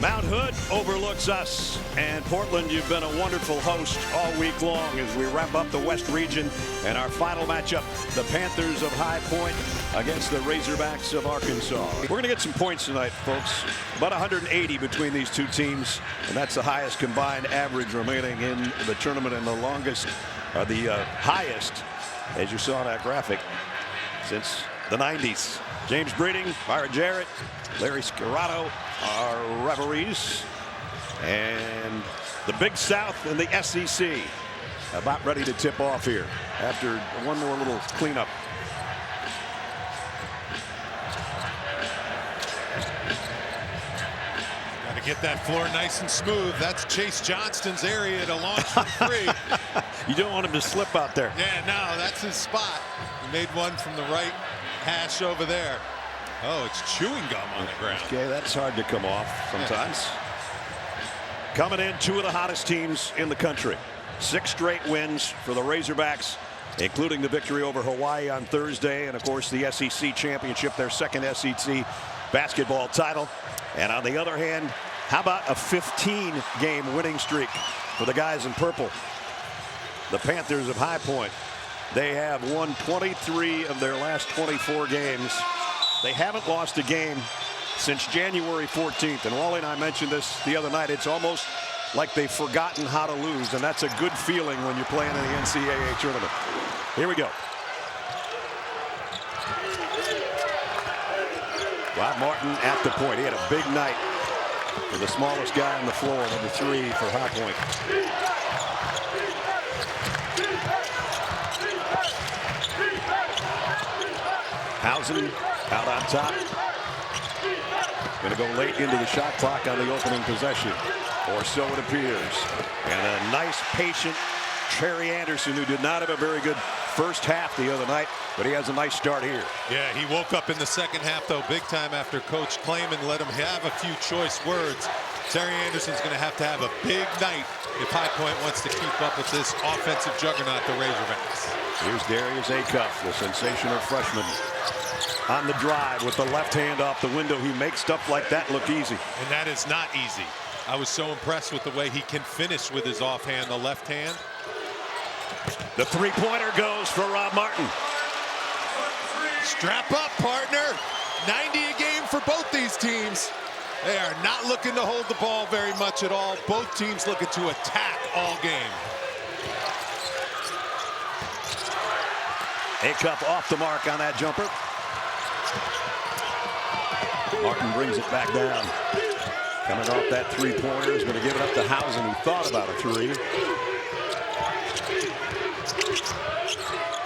Mount Hood overlooks us, and Portland, you've been a wonderful host all week long as we wrap up the West region and our final matchup, the Panthers of High Point against the Razorbacks of Arkansas. We're going to get some points tonight, folks. About 180 between these two teams, and that's the highest combined average remaining in the tournament and the longest, the highest, as you saw in that graphic, since the 90s. James Breeding, Byron Jarrett, Larry Scarrato, our referees, and the Big South and the SEC about ready to tip off here after one more little cleanup. Got to get that floor nice and smooth. That's Chase Johnston's area to launch from three. You don't want him to slip out there. Yeah, no, that's his spot. He made one from the right hash over there. Oh, it's chewing gum on the ground. Okay, that's hard to come off sometimes. Coming in, two of the hottest teams in the country. 6 straight wins for the Razorbacks, including the victory over Hawaii on Thursday, and of course the SEC championship, their second SEC basketball title. And on the other hand, how about a 15-game winning streak for the guys in purple? The Panthers of High Point. They have won 23 of their last 24 games. They haven't lost a game since January 14th. And Wally and I mentioned this the other night. It's almost like they've forgotten how to lose. And that's a good feeling when you're playing in the NCAA tournament. Here we go. Rob Martin at the point. He had a big night for the smallest guy on the floor, number 3 for High Point. Housen out on top. Going to go late into the shot clock on the opening possession, or so it appears. And a nice, patient Terry Anderson, who did not have a very good first half the other night, but he has a nice start here. Yeah, he woke up in the second half, though, big time after Coach Klayman let him have a few choice words. Terry Anderson's going to have a big night if High Point wants to keep up with this offensive juggernaut, the Razorbacks. Here's Darius Acuff, the sensational freshman, on the drive with the left hand off the window. He makes stuff like that look easy. And that is not easy. I was so impressed with the way he can finish with his offhand, the left hand. The three-pointer goes for Rob Martin. Strap up, partner. 90 a game for both these teams. They are not looking to hold the ball very much at all. Both teams looking to attack all game. Acuff off the mark on that jumper. Martin brings it back down. Coming off that three-pointer, is going to give it up to Housen, who thought about a three.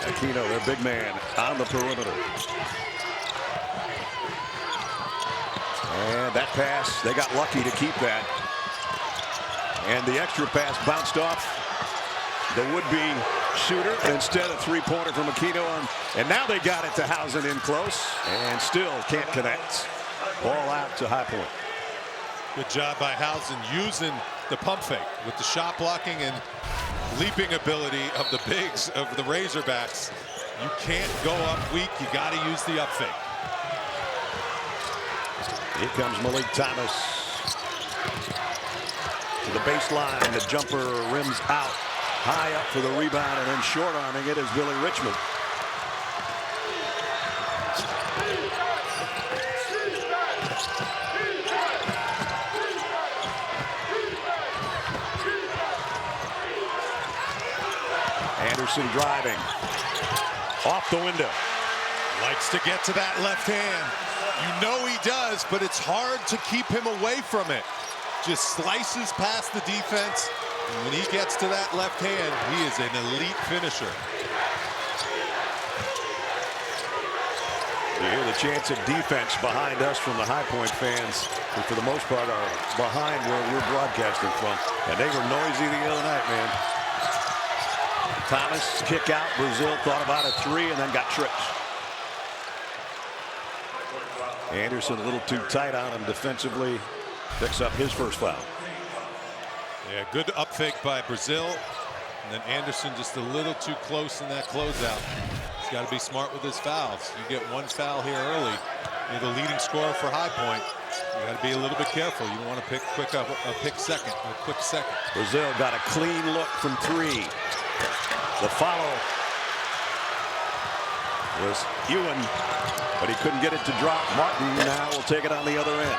Aquino, their big man, on the perimeter. And that pass, they got lucky to keep that. And the extra pass bounced off the would-be shooter instead of three-pointer from Aquino. And now they got it to Housen in close and still can't connect. Ball out to High Point. Good job by Housen using the pump fake with the shot blocking and leaping ability of the bigs of the Razorbacks. You can't go up weak. You got to use the up fake. Here comes Malik Thomas to the baseline. The jumper rims out. High up for the rebound, and then short arming it is Billy Richmond. Anderson driving off the window. Likes to get to that left hand. You know he does, but it's hard to keep him away from it. Just slices past the defense. And when he gets to that left hand, he is an elite finisher. You hear the chants of defense behind us from the High Point fans, who for the most part are behind where we're broadcasting from. And they were noisy the other night, man. Thomas, kick out. Brazil thought about a three and then got tripped. Anderson a little too tight on him defensively. Picks up his first foul. Yeah, good up fake by Brazil. And then Anderson just a little too close in that closeout. He's got to be smart with his fouls. You get one foul here early. You're the leading scorer for High Point. You got to be a little bit careful. You don't want to pick a quick second. Brazil got a clean look from 3. The follow was Ewan, but he couldn't get it to drop. Martin now will take it on the other end.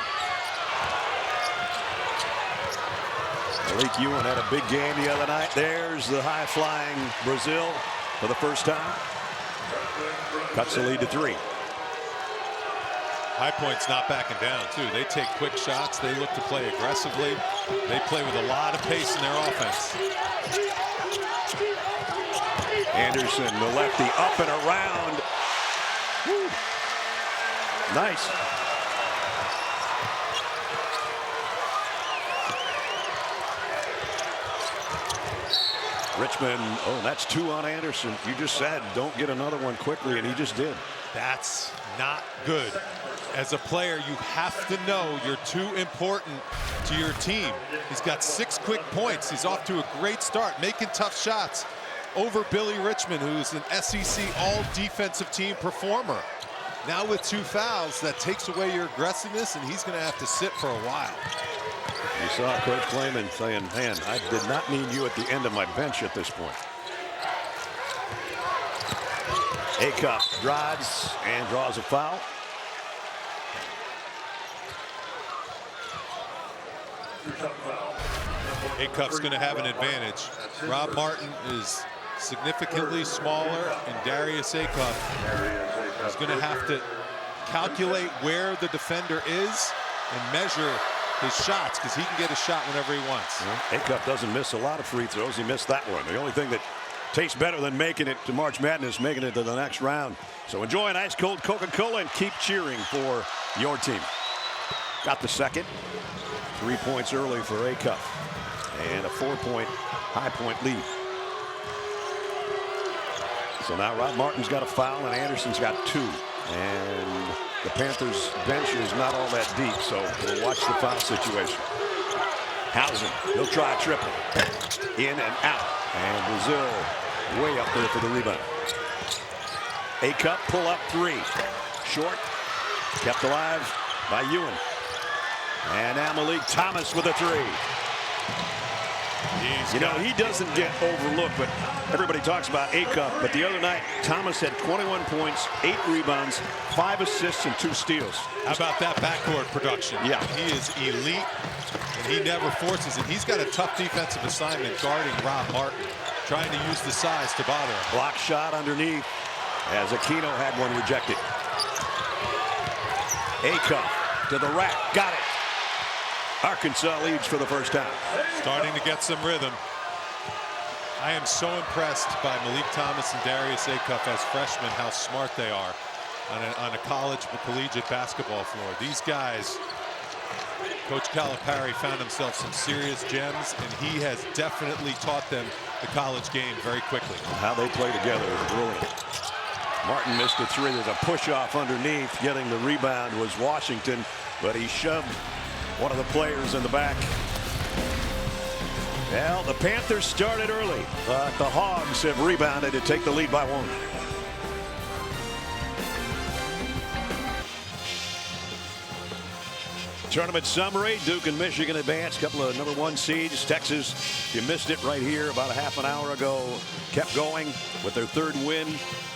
Malik Ewan had a big game the other night. There's the high-flying Brazil for the first time. Cuts the lead to 3. High Point's not backing down, too. They take quick shots. They look to play aggressively. They play with a lot of pace in their offense. Anderson, the lefty, up and around. Woo. Nice. Richmond, oh, that's 2 on Anderson. You just said don't get another one quickly, and he just did. That's not good. As a player, you have to know you're too important to your team. He's got 6 quick points. He's off to a great start, making tough shots over Billy Richmond, who's an SEC all-defensive team performer. Now with 2 fouls, that takes away your aggressiveness, and he's going to have to sit for a while. You saw Coach Klayman saying, man, I did not need you at the end of my bench at this point. Acuff drives and draws a foul. Acuff's going to have an advantage. Rob Martin is significantly smaller, and Darius Acuff is going to have to calculate where the defender is and measure his shots, because he can get a shot whenever he wants. Acuff doesn't miss a lot of free throws. He missed that one. The only thing that tastes better than making it to March Madness, making it to the next round. So enjoy an ice cold Coca-Cola and keep cheering for your team. Got the second. 3 points early for Acuff, and a 4-point High Point lead. So now Rob Martin's got a foul and Anderson's got 2. And the Panthers bench is not all that deep, so we'll watch the foul situation. Housen, he'll try a triple. In and out. And Brazil way up there for the rebound. Acuff pull up 3. Short. Kept alive by Ewan. And now Malik Thomas with a 3. You know, he doesn't get overlooked, but everybody talks about Acuff. But the other night, Thomas had 21 points, 8 rebounds, 5 assists, and 2 steals. How about that backcourt production? Yeah. He is elite, and he never forces it. He's got a tough defensive assignment guarding Rob Martin, trying to use the size to bother him. Block shot underneath as Aquino had one rejected. Acuff to the rack. Got it. Arkansas leads for the first time. Starting to get some rhythm. I am so impressed by Malik Thomas and Darius Acuff as freshmen, how smart they are on a college but collegiate basketball floor. These guys, Coach Calipari found himself some serious gems, and he has definitely taught them the college game very quickly. How they play together is brilliant. Martin missed a 3. There's a push-off underneath. Getting the rebound was Washington, but he shoved one of the players in the back. Well, the Panthers started early, but the Hogs have rebounded to take the lead by 1. Tournament summary: Duke and Michigan advance. Couple of #1 seeds. Texas, if you missed it right here about a half an hour ago, kept going with their 3rd win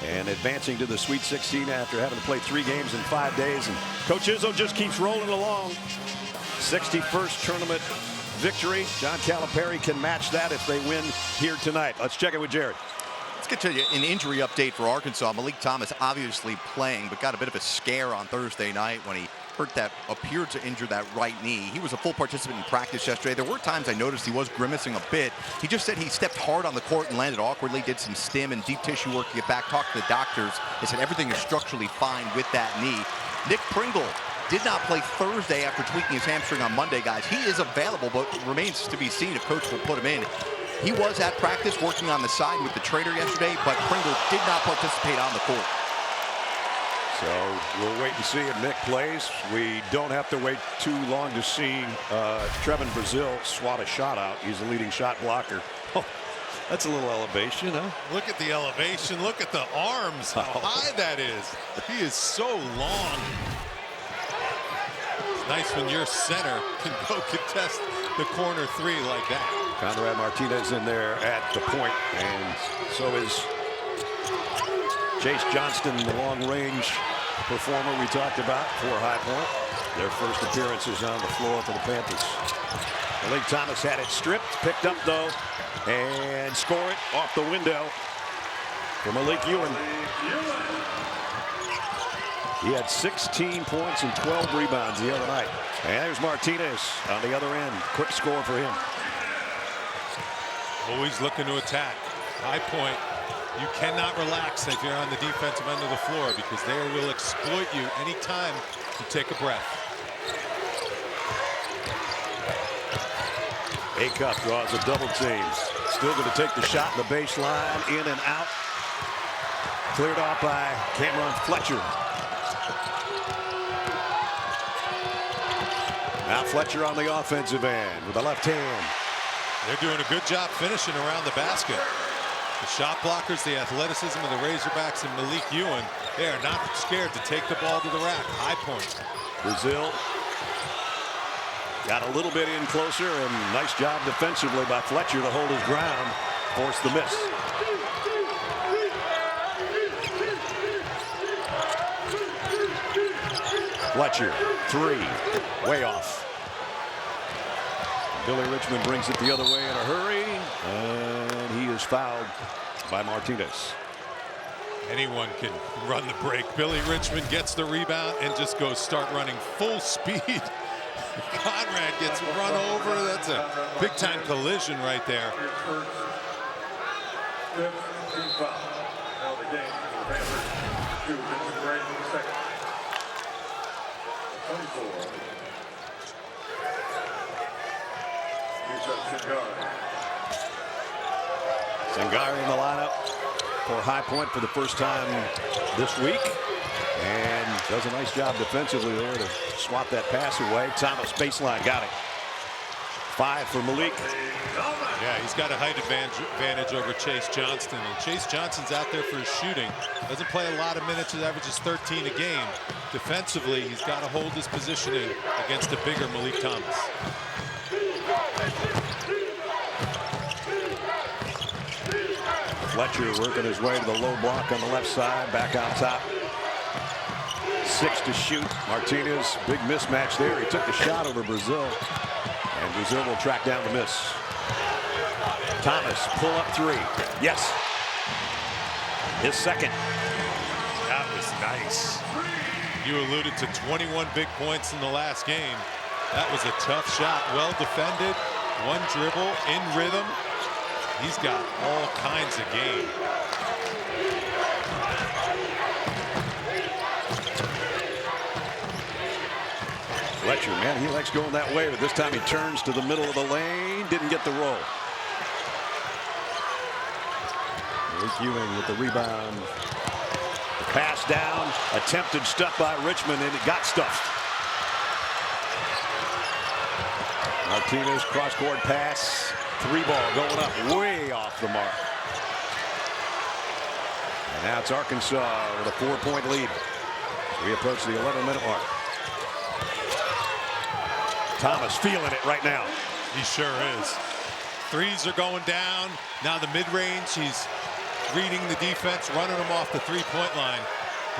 and advancing to the Sweet 16 after having to play 3 games in 5 days. And Coach Izzo just keeps rolling along. 61st tournament victory. John Calipari can match that if they win here tonight. Let's check it with Jared. Let's get to an injury update for Arkansas. Malik Thomas obviously playing, but got a bit of a scare on Thursday night when he appeared to injure that right knee. He was a full participant in practice yesterday. There were times I noticed he was grimacing a bit. He just said he stepped hard on the court and landed awkwardly, did some stim and deep tissue work to get back, talked to the doctors. They said everything is structurally fine with that knee. Nick Pringle did not play Thursday after tweaking his hamstring on Monday, guys. He is available, but remains to be seen if coach will put him in. He was at practice working on the side with the Trader yesterday, but Pringle did not participate on the court. So we'll wait and see if Nick plays. We don't have to wait too long to see Trevin Brazil swat a shot out. He's the leading shot blocker. Oh, that's a little elevation, huh? Look at the elevation. Look at the arms, how high that is. He is so long. It's nice when your center can go contest the corner three like that. Conrad Martinez in there at the point, and so is Chase Johnston, the long-range performer we talked about for High Point. Their first appearances on the floor for the Panthers. Malik Thomas had it stripped, picked up though, and score it off the window for Malik Ewan. He had 16 points and 12 rebounds the other night. And there's Martinez on the other end. Quick score for him. Always looking to attack. High Point, you cannot relax if you're on the defensive end of the floor because they will exploit you anytime you take a breath. Acuff draws a double team. Still going to take the shot in the baseline, in and out. Cleared off by Cameron Fletcher. Now Fletcher on the offensive end with the left hand. They're doing a good job finishing around the basket. The shot blockers, the athleticism of the Razorbacks and Malik Ewan, they are not scared to take the ball to the rack. High Point. Brazil got a little bit in closer, and nice job defensively by Fletcher to hold his ground, force the miss. Fletcher, three, way off. Billy Richmond brings it the other way in a hurry, and he is fouled by Martinez. Anyone can run the break. Billy Richmond gets the rebound and just goes start running full speed. Conrad gets run over. That's a big-time collision right there. Sangari in the lineup for High Point for the first time this week, and does a nice job defensively there to swat that pass away. Thomas baseline, got it. 5 for Malik. Yeah, he's got a height advantage over Chase Johnston, and Chase Johnston's out there for his shooting. Doesn't play a lot of minutes, he averages 13 a game. Defensively, he's got to hold his positioning against a bigger Malik Thomas. Fletcher working his way to the low block on the left side, back out top. 6 to shoot. Martinez, big mismatch there. He took the shot over Brazil, and Brazil will track down the miss. Thomas, pull up 3. Yes. His second. That was nice. You alluded to 21 big points in the last game. That was a tough shot. Well defended. One dribble, in rhythm. He's got all kinds of game. Fletcher, man, he likes going that way, but this time he turns to the middle of the lane. Didn't get the roll. Malik Ewing with the rebound. The pass down. Attempted stuff by Richmond, and it got stuffed. Martinez cross-court pass. 3-ball going up way off the mark. And now it's Arkansas with a 4-point lead. We approach the 11-minute mark. Thomas feeling it right now. He sure is. Threes are going down. Now the mid-range, he's reading the defense, running them off the 3-point line.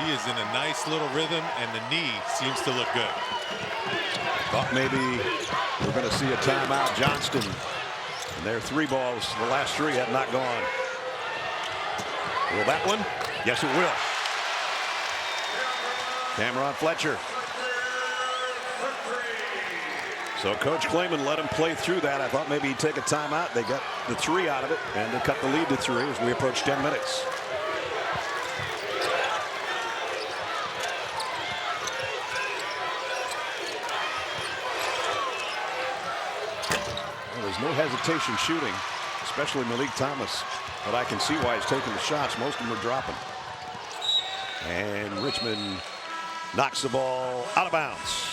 He is in a nice little rhythm, and the knee seems to look good. Thought maybe we're going to see a timeout. Johnston. And their 3 balls, the last 3 have not gone. Will that one? Yes, it will. Cameron Fletcher. So Coach Clayman let him play through that. I thought maybe he'd take a timeout. They got the 3 out of it, and they cut the lead to 3 as we approach 10 minutes. There's no hesitation shooting, especially Malik Thomas, but I can see why he's taking the shots. Most of them are dropping. And Richmond knocks the ball out of bounds.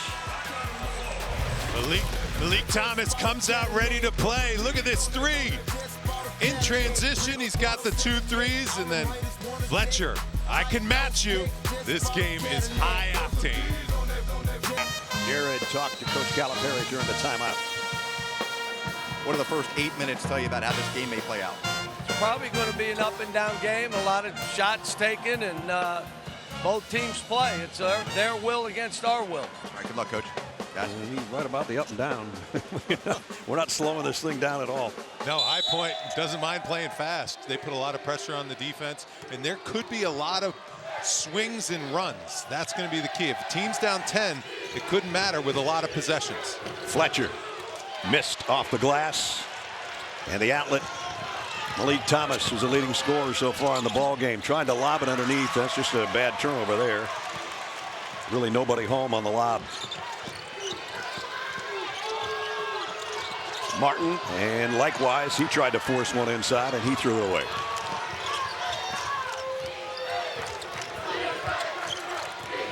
Malik Thomas comes out ready to play. Look at this 3. In transition, he's got the 2 threes, and then Fletcher, I can match you. This game is high octane. Jared talked to Coach Calipari during the timeout. What do the first 8 minutes tell you about how this game may play out? It's probably going to be an up-and-down game, a lot of shots taken, and both teams play. It's their will against our will. All right, good luck, Coach. Guys. He's right about the up and down. We're not slowing this thing down at all. No, High Point doesn't mind playing fast. They put a lot of pressure on the defense, and there could be a lot of swings and runs. That's going to be the key. If the team's down 10, it couldn't matter with a lot of possessions. Fletcher missed off the glass, and the outlet. Malik Thomas, who's the leading scorer so far in the ball game, trying to lob it underneath. That's just a bad turnover there. Really nobody home on the lob. Martin, and likewise, he tried to force one inside, and he threw it away.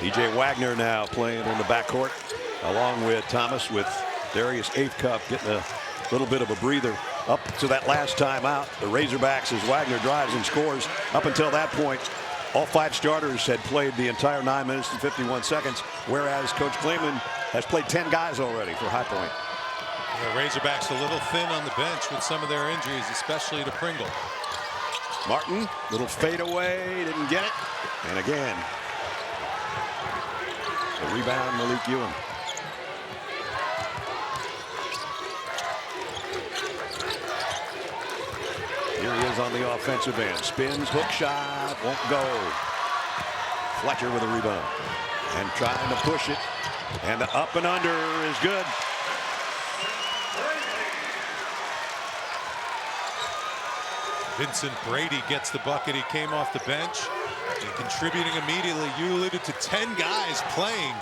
DJ Wagner now playing in the backcourt, along with Thomas, with Darius Aifcup getting a little bit of a breather up to that last timeout. The Razorbacks, as Wagner drives and scores. Up until that point, all 5 starters had played the entire 9 minutes and 51 seconds, whereas Coach Klayman has played 10 guys already for High Point. The Razorbacks a little thin on the bench with some of their injuries, especially to Pringle. Martin, little fadeaway, didn't get it. And again, the rebound, Malik Ewing. Here he is on the offensive end. Spins, hook shot, won't go. Fletcher with a rebound. And trying to push it. And the up and under is good. Vincent Brady gets the bucket. He came off the bench and contributing immediately. You alluded to 10 guys playing.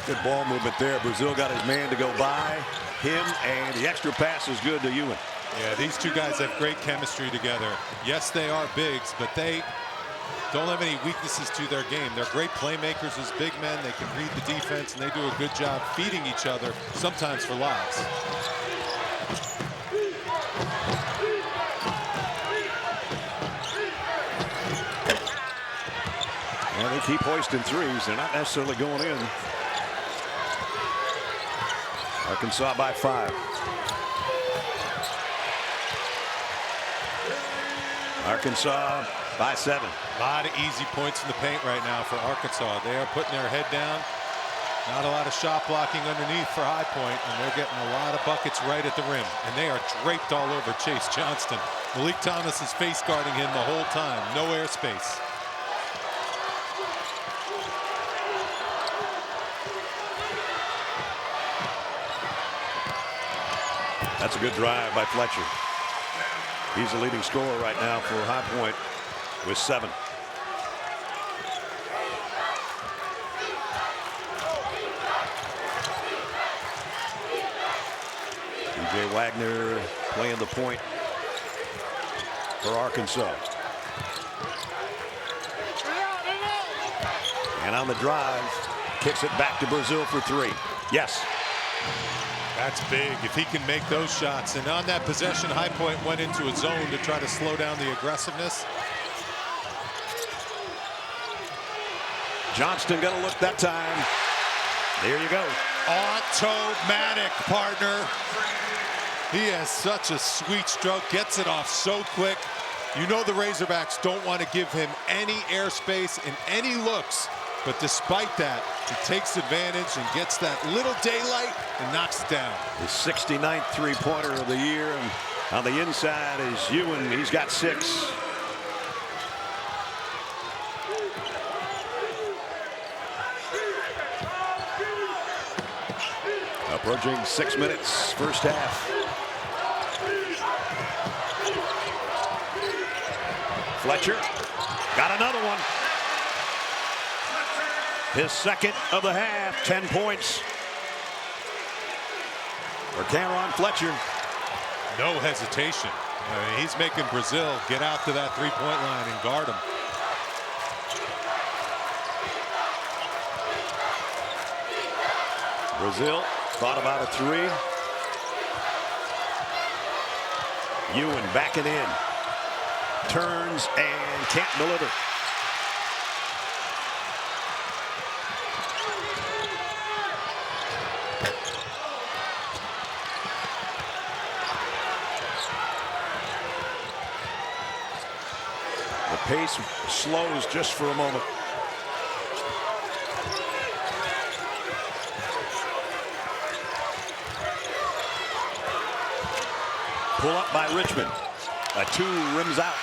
Good ball movement there. Brazil got his man to go by him, and the extra pass is good to Ewing. Yeah, these two guys have great chemistry together. Yes, they are bigs, but they don't have any weaknesses to their game. They're great playmakers as big men. They can read the defense, and they do a good job feeding each other, sometimes for lobs. Well, they keep hoisting threes. They're not necessarily going in. Arkansas by 5. Arkansas by 7. A lot of easy points in the paint right now for Arkansas. They are putting their head down. Not a lot of shot blocking underneath for High Point, and they're getting a lot of buckets right at the rim. And they are draped all over Chase Johnston. Malik Thomas is face guarding him the whole time. No airspace. That's a good drive by Fletcher. He's the leading scorer right now for High Point with 7. DJ Wagner playing the point for Arkansas. And on the drive, kicks it back to Brazil for 3. Yes. That's big if he can make those shots. And on that possession, High Point went into a zone to try to slow down the aggressiveness. Johnston gonna look that time. There you go. Automatic, partner. He has such a sweet stroke, gets it off so quick. You know the Razorbacks don't want to give him any airspace and any looks. But despite that, he takes advantage and gets that little daylight and knocks it down. His 69th three-pointer of the year, and on the inside is Ewing. He's got 6. Approaching 6 minutes, first half. Fletcher got another one. His second of the half, 10 points for Cameron Fletcher. No hesitation. I mean, he's making Brazil get out to that three-point line and guard him. Brazil thought about a 3. Ewing backing in. Turns and can't deliver. pace slows just for a moment. Pull up by Richmond. A 2 rims out,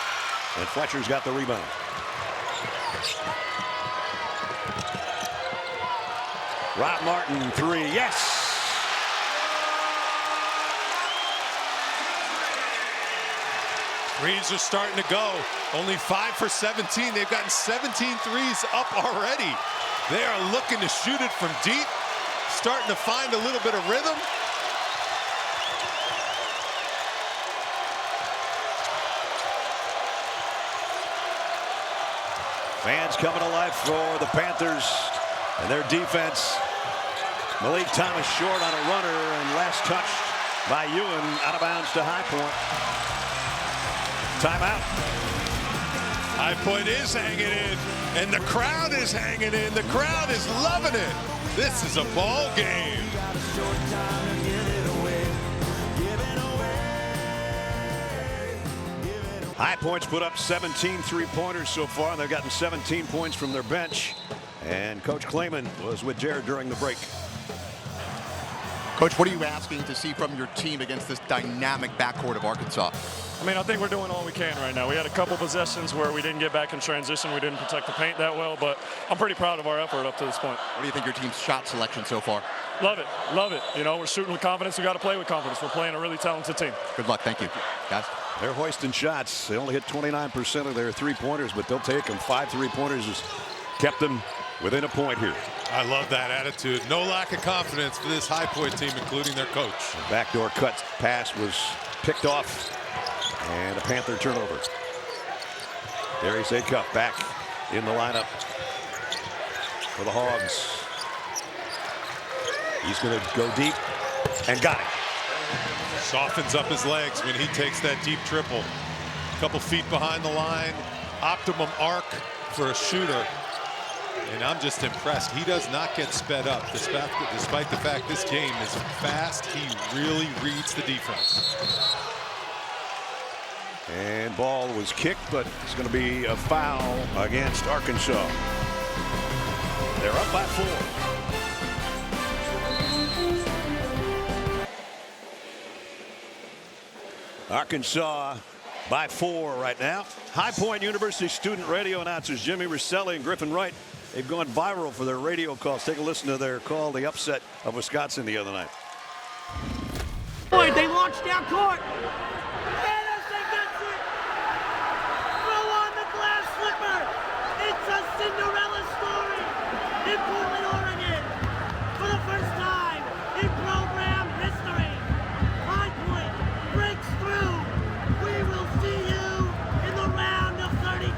and Fletcher's got the rebound. Rob Martin, 3, yes! Threes are starting to go. Only 5 for 17. They've gotten 17 threes up already. They are looking to shoot it from deep, starting to find a little bit of rhythm. Fans coming to life for the Panthers and their defense. Malik Thomas short on a runner and last touched by Ewan, out of bounds to High Point. Timeout. High Point is hanging in, and the crowd is hanging in. The crowd is loving it. This is a ball game. High Point's put up 17 three-pointers so far, and they've gotten 17 points from their bench. And Coach Klayman was with Jared during the break. Coach, what are you asking to see from your team against this dynamic backcourt of Arkansas? I mean, I think we're doing all we can right now. We had a couple possessions where we didn't get back in transition. We didn't protect the paint that well, but I'm pretty proud of our effort up to this point. What do you think your team's shot selection so far? Love it. Love it. You know, we're shooting with confidence. We got to play with confidence. We're playing a really talented team. Good luck. Thank you, guys. They're hoisting shots. They only hit 29% of their three-pointers, but they'll take them. 5 three-pointers has kept them within a point here. I love that attitude. No lack of confidence for this High Point team, including their coach. The backdoor cut pass was picked off, and a Panther turnover. Darius Acuff back in the lineup for the Hogs. He's going to go deep and got it. Softens up his legs when he takes that deep triple. A couple feet behind the line. Optimum arc for a shooter. And I'm just impressed. He does not get sped up, despite the fact this game is fast. He really reads the defense. And ball was kicked, but it's going to be a foul against Arkansas. They're up by 4. Arkansas by 4 right now. High Point University student radio announcers Jimmy Rosselli and Griffin Wright, they've gone viral for their radio calls. Take a listen to their call, the upset of Wisconsin the other night. Boy, they launched down court. Anderson gets it. Throw on the glass slipper. It's a Cinderella story in Portland, Oregon. For the first time in program history, High Point breaks through. We will see you in the round of 32.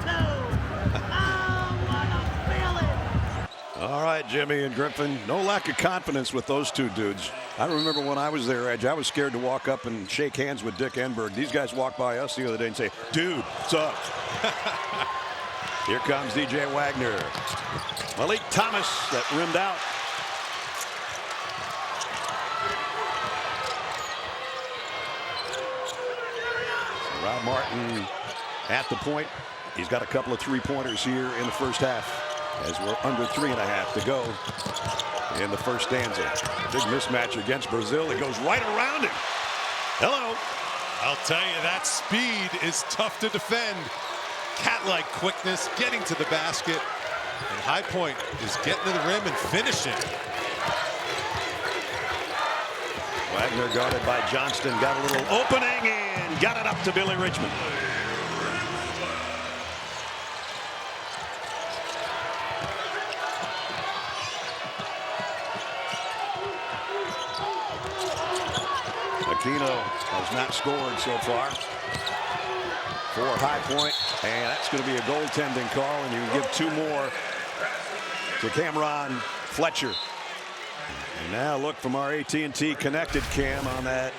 Oh, what a feeling. All right, Jimmy and Griffin, no lack of confidence with those two dudes. I remember when I was their edge, I was scared to walk up and shake hands with Dick Enberg. These guys walked by us the other day and say, dude, what's up? Here comes DJ Wagner. Malik Thomas that rimmed out. Rob Martin at the point. He's got a couple of three-pointers here in the first half as we're under 3.5 to go in the first stanza. Big mismatch against Brazil. It goes right around him. Hello. I'll tell you, that speed is tough to defend. Cat-like quickness, getting to the basket. And High Point is getting to the rim and finishing. Wagner guarded by Johnston. Got a little opening and got it up to Billy Richmond. Aquino has not scored so far for High Point, and that's going to be a goaltending call, and you can give 2 more to Cameron Fletcher. And now look from our AT&T connected cam on that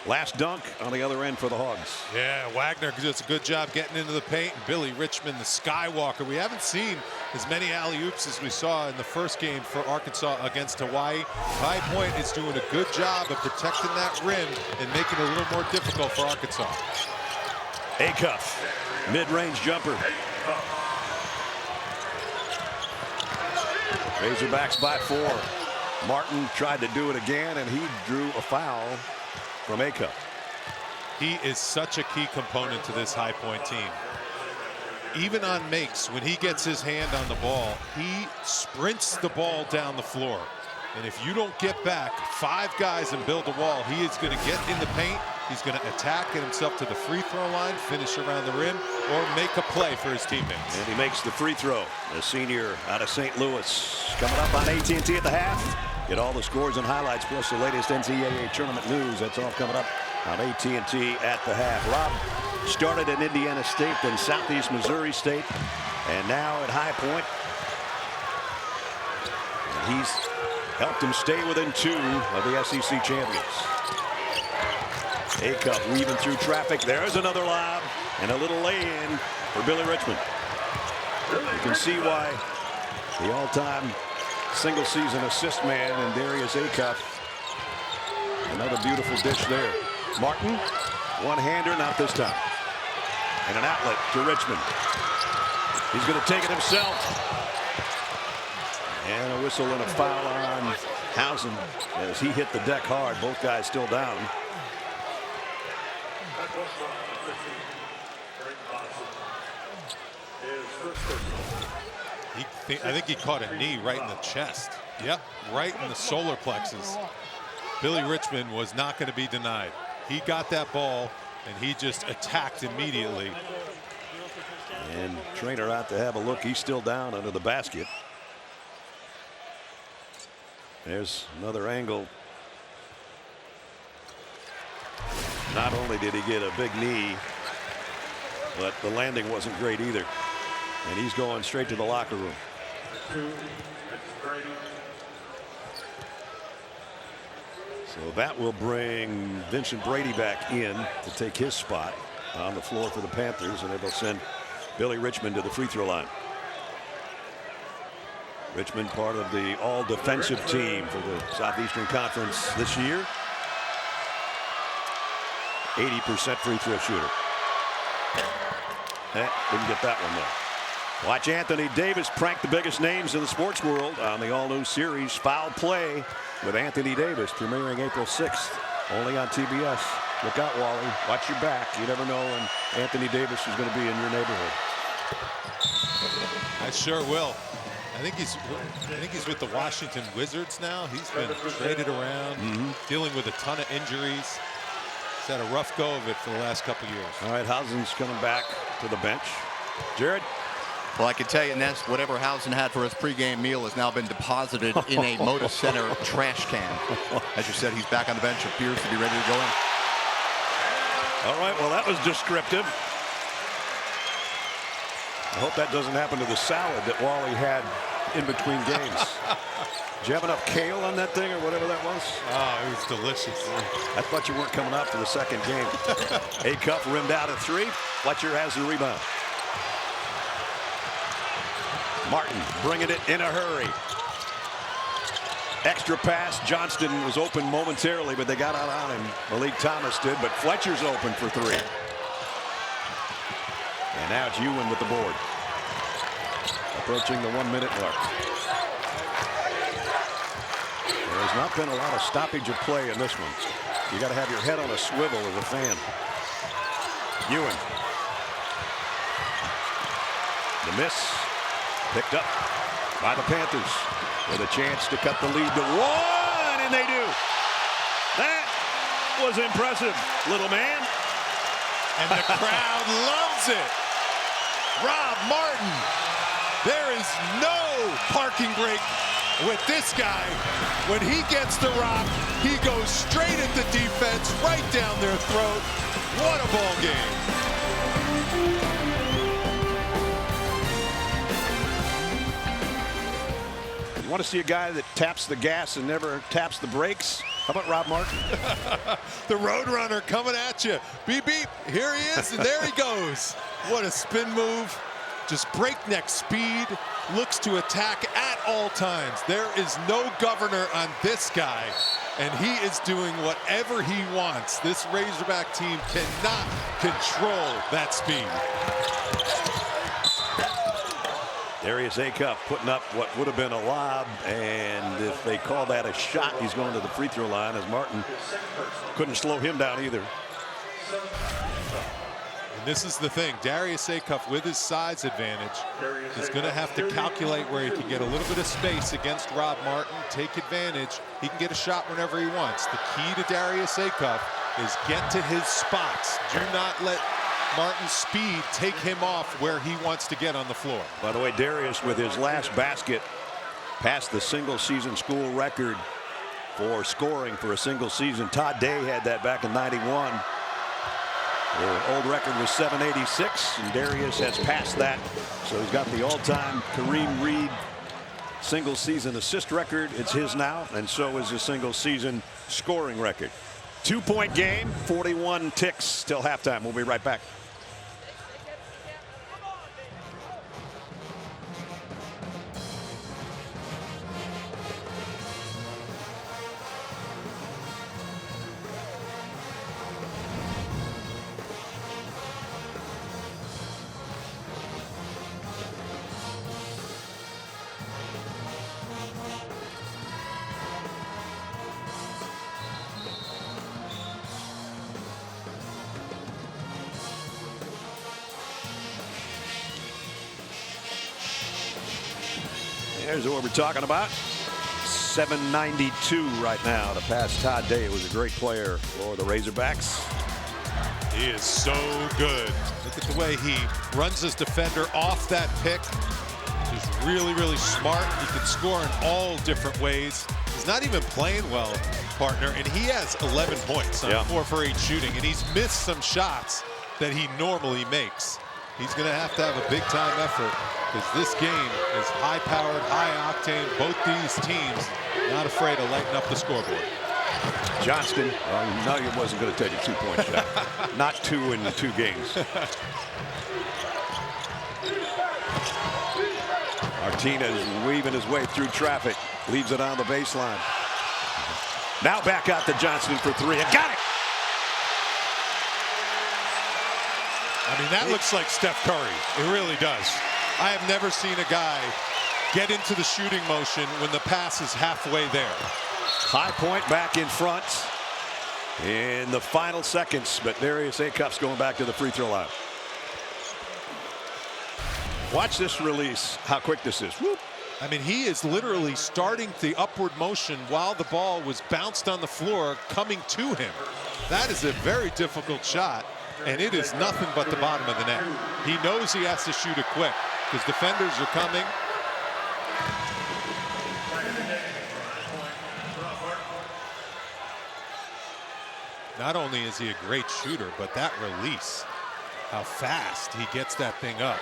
last dunk on the other end for the Hogs. Yeah, Wagner does a good job getting into the paint. And Billy Richmond, the Skywalker. We haven't seen as many alley-oops as we saw in the first game for Arkansas against Hawaii. High Point is doing a good job of protecting that rim and making it a little more difficult for Arkansas. Acuff, mid-range jumper. Razorbacks by 4. Martin tried to do it again, and he drew a foul from Acuff. He is such a key component to this High Point team. Even on makes, when he gets his hand on the ball, he sprints the ball down the floor. And if you don't get back 5 guys and build a wall, he is going to get in the paint. He's going to attack, get himself to the free throw line, finish around the rim, or make a play for his teammates. And he makes the free throw. The senior out of St. Louis. Coming up on AT&T at the half. Get all the scores and highlights, plus the latest NCAA tournament news. That's all coming up on AT&T at the half. Rob started at Indiana State, then Southeast Missouri State, and now at High Point. And he's helped him stay within 2 of the SEC champions. Acuff weaving through traffic. There's another lob and a little lay-in for Billy Richmond. You can see why the all-time single-season assist man and Darius Acuff. Another beautiful dish there. Martin, one-hander, not this time. And an outlet to Richmond. He's going to take it himself. And a whistle and a foul on Housen as he hit the deck hard. Both guys still down. I think he caught a knee right in the chest. Yep, right in the solar plexus. Billy Richmond was not going to be denied. He got that ball, and he just attacked immediately. And Trainer out to have a look. He's still down under the basket. There's another angle. Not only did he get a big knee, but the landing wasn't great either. And he's going straight to the locker room. So that will bring Vincent Brady back in to take his spot on the floor for the Panthers, and they will send Billy Richmond to the free throw line. Richmond, part of the all-defensive team for the Southeastern Conference this year. 80% free throw shooter. Didn't get that one though. Watch Anthony Davis prank the biggest names in the sports world on the all-new series Foul Play with Anthony Davis, premiering April 6th, only on TBS. Look out, Wally. Watch your back. You never know when Anthony Davis is going to be in your neighborhood. I sure will. I think he's with the Washington Wizards now. He's been traded around, dealing with a ton of injuries. He's had a rough go of it for the last couple years. All right, Housen's coming back to the bench. Jared? Well, I can tell you, Ness, whatever Housen had for his pregame meal has now been deposited in a Moda Center trash can. As you said, he's back on the bench, appears to be ready to go in. All right, well, that was descriptive. I hope that doesn't happen to the salad that Wally had in between games. Did you have enough kale on that thing or whatever that was? Oh, it was delicious. I thought you weren't coming out for the second game. Acuff rimmed out at 3. Fletcher has the rebound. Martin bringing it in a hurry. Extra pass. Johnston was open momentarily, but they got out on him. Malik Thomas did, but Fletcher's open for 3. And now it's Ewan with the board. Approaching the 1-minute mark. There's not been a lot of stoppage of play in this one. You got to have your head on a swivel as a fan. Ewan. The miss. Picked up by the Panthers with a chance to cut the lead to 1, and they do. That was impressive, little man. And the crowd loves it. Rob Martin. There is no parking brake with this guy. When he gets the rock, he goes straight at the defense, right down their throat. What a ball game. You want to see a guy that taps the gas and never taps the brakes? How about Rob Martin? The Roadrunner coming at you. Beep, beep. Here he is, and there he goes. What a spin move. Just breakneck speed. Looks to attack at all times. There is no governor on this guy, and he is doing whatever he wants. This Razorback team cannot control that speed. Darius Acuff putting up what would have been a lob, and if they call that a shot, he's going to the free throw line, as Martin couldn't slow him down either. And this is the thing, Darius Acuff, with his size advantage, is going to have to calculate where he can get a little bit of space against Rob Martin, take advantage. He can get a shot whenever he wants. The key to Darius Acuff is get to his spots. Do not let Martin's speed take him off where he wants to get on the floor. By the way, Darius, with his last basket, passed the single season school record for scoring for a single season. Todd Day had that back in '91. The old record was 786, and Darius has passed that. So he's got the all-time Kareem Reed single season assist record. It's his now, and so is his single season scoring record. 2-point game, 41 ticks till halftime. We'll be right back. Here's what we're talking about. 792 right now to pass Todd Day. It was a great player for the Razorbacks. He is so good. Look at the way he runs his defender off that pick. He's really, really smart. He can score in all different ways. He's not even playing well, partner, and he has 11 points on 4 for 8 shooting, and he's missed some shots that he normally makes. He's going to have a big-time effort, because this game is high-powered, high-octane. Both these teams not afraid to lighten up the scoreboard. Johnston, no, he wasn't going to take a 2-point shot. Not 2 in 2 games. Martinez weaving his way through traffic, leaves it on the baseline. Now back out to Johnston for 3, and got it. I mean, that looks like Steph Curry. It really does. I have never seen a guy get into the shooting motion when the pass is halfway there. High Point back in front in the final seconds, but Darius Acuff's going back to the free throw line. Watch this release, how quick this is. Whoop. I mean, he is literally starting the upward motion while the ball was bounced on the floor coming to him. That is a very difficult shot, and it is nothing but the bottom of the net. He knows he has to shoot it quick because defenders are coming. Not only is he a great shooter, but that release, how fast he gets that thing up,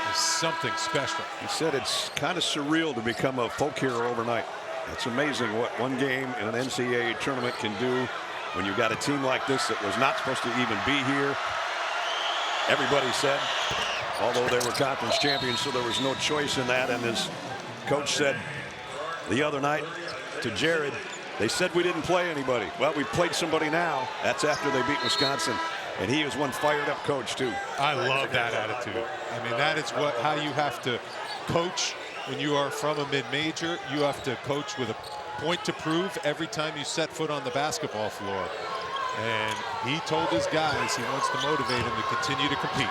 is something special. He said it's kind of surreal to become a folk hero overnight. It's amazing what one game in an NCAA tournament can do when you've got a team like this that was not supposed to even be here. Everybody said, although they were conference champions, so there was no choice in that. And as coach said the other night to Jared, they said we didn't play anybody. Well, we played somebody now. That's after they beat Wisconsin. And he is one fired up coach, too. I love that attitude. I mean, that is how you have to coach when you are from a mid-major. You have to coach with a point to prove every time you set foot on the basketball floor. And he told his guys he wants to motivate them to continue to compete.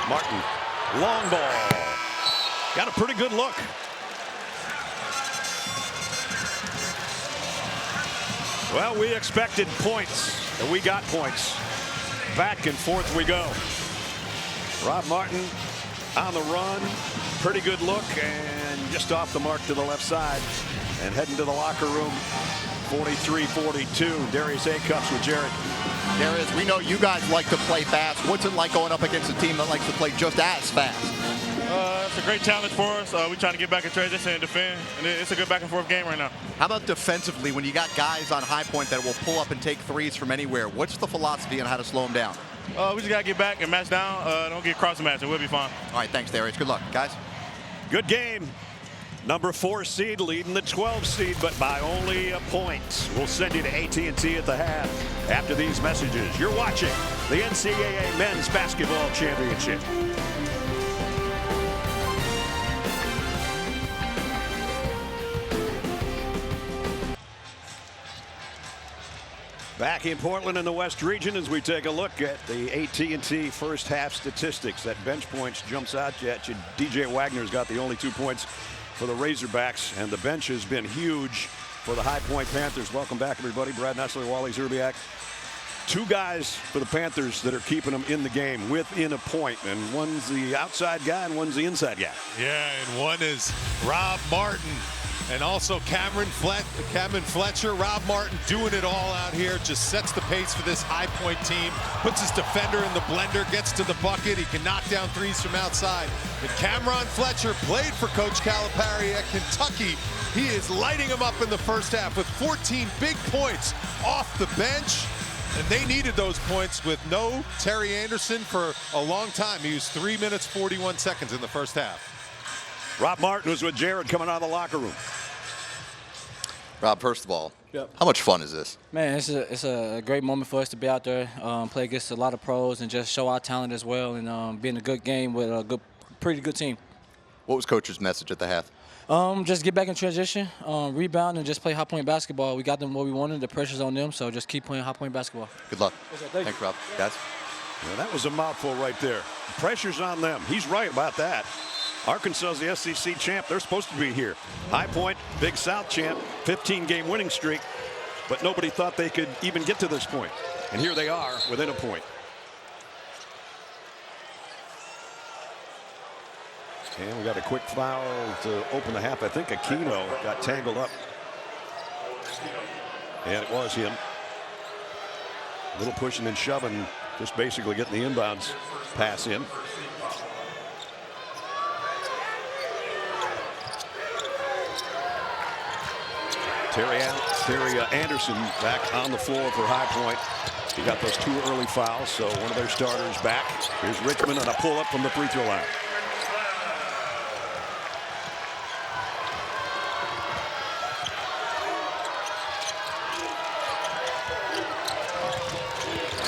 Martin, long ball. Got a pretty good look. Well, we expected points, and we got points. Back and forth we go. Rob Martin on the run. Pretty good look, and just off the mark to the left side. And heading to the locker room, 43-42. Darius Acuff with Jared. Darius, we know you guys like to play fast. What's it like going up against a team that likes to play just as fast? It's a great challenge for us. We're trying to get back in transition and defend, and it's a good back and forth game right now. How about defensively, when you got guys on High Point that will pull up and take threes from anywhere? What's the philosophy on how to slow them down? We just got to get back and match down. Don't get cross match, and we'll be fine. All right, thanks, Darius. Good luck, guys. Good game. Number 4 seed leading the 12 seed, but by only a point. We'll send you to AT&T at the half after these messages. You're watching the NCAA Men's Basketball Championship. Back in Portland in the West region as we take a look at the AT&T first half statistics. That bench points jumps out at you. DJ Wagner's got the only 2 points for the Razorbacks, and the bench has been huge for the High Point Panthers. Welcome back, everybody. Brad Nessler, Wally Zerbiak. 2 guys for the Panthers that are keeping them in the game within a point, and one's the outside guy and one's the inside guy. Yeah, and one is Rob Martin. And also Cameron Fletcher. Rob Martin doing it all out here. Just sets the pace for this High Point team. Puts his defender in the blender. Gets to the bucket. He can knock down threes from outside. And Cameron Fletcher played for Coach Calipari at Kentucky. He is lighting them up in the first half with 14 big points off the bench. And they needed those points with no Terry Anderson for a long time. He was 3 minutes, 41 seconds in the first half. Rob Martin was with Jared coming out of the locker room. Rob, first of all, Yep. how much fun is this? Man, it's a great moment for us to be out there, play against a lot of pros, and just show our talent as well, and be in a good game with a pretty good team. What was Coach's message at the half? Just get back in transition, rebound, and just play high point basketball. We got them what we wanted. The pressure's on them, so just keep playing high point basketball. Good luck. Thank Thanks, Rob. Guys? Well, that was a mouthful right there. The pressure's on them. He's right about that. Arkansas is the SEC champ. They're supposed to be here. High Point, Big South champ, 15-game winning streak, but nobody thought they could even get to this point. And here they are within a point. And we got a quick foul to open the half. I think Aquino got tangled up. And it was him. A little pushing and shoving, just basically getting the inbounds pass in. Terry Anderson back on the floor for High Point. He got those 2 early fouls, so one of their starters back. Here's Richmond on a pull-up from the free throw line.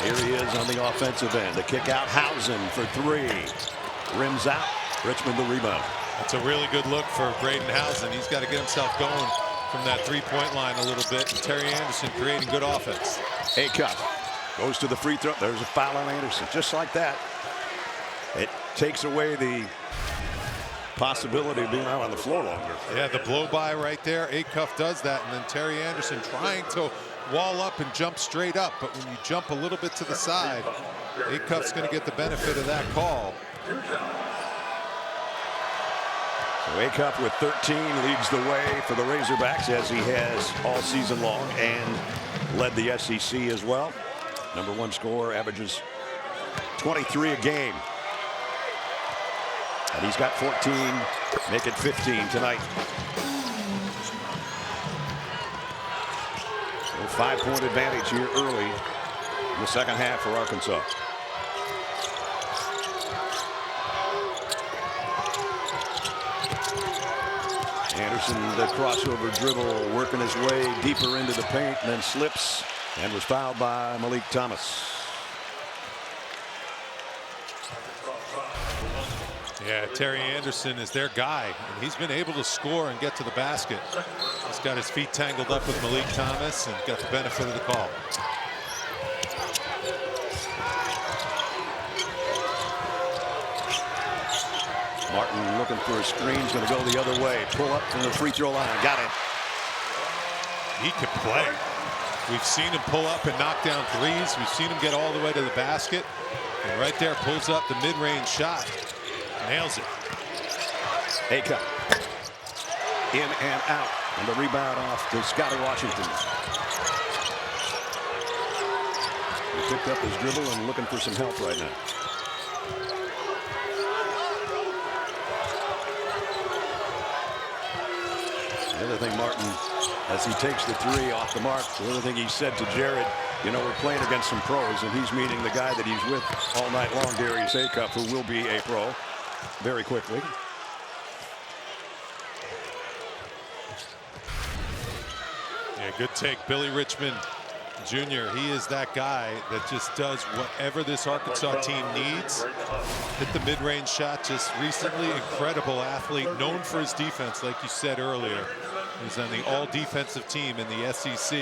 Here he is on the offensive end. The kick out, Housen for 3. Rims out. Richmond the rebound. That's a really good look for Braden Housen. He's got to get himself going from that 3-point line a little bit. And Terry Anderson creating good offense. Acuff goes to the free throw. There's a foul on Anderson. Just like that. It takes away the possibility of being out on the floor longer. Yeah, the blow by right there. Acuff does that. And then Terry Anderson trying to wall up and jump straight up. But when you jump a little bit to the side, Acuff's going to get the benefit of that call. So Acuff with 13 leads the way for the Razorbacks, as he has all season long, and led the SEC as well. Number 1 scorer, averages 23 a game. And he's got 14, make it 15 tonight. So 5-point advantage here early in the second half for Arkansas. Anderson, the crossover dribble, working his way deeper into the paint, and then slips and was fouled by Malik Thomas. Yeah, Terry Anderson is their guy, and he's been able to score and get to the basket. He's got his feet tangled up with Malik Thomas and got the benefit of the call. Martin looking for a screen, is going to go the other way. Pull up from the free throw line. Got it. He can play. We've seen him pull up and knock down threes. We've seen him get all the way to the basket. And right there, pulls up the mid-range shot. Nails it. Acuff. In and out. And the rebound off to Scotty Washington. He picked up his dribble and looking for some help right now. The other thing, Martin, as he takes the 3 off the mark, the other thing he said to Jared, you know, we're playing against some pros, and he's meeting the guy that he's with all night long, Darius Acuff, who will be a pro very quickly. Yeah, good take. Billy Richmond Jr. He is that guy that just does whatever this Arkansas team needs. Hit the mid-range shot just recently. Incredible athlete, known for his defense, like you said earlier. He's on the all-defensive team in the SEC.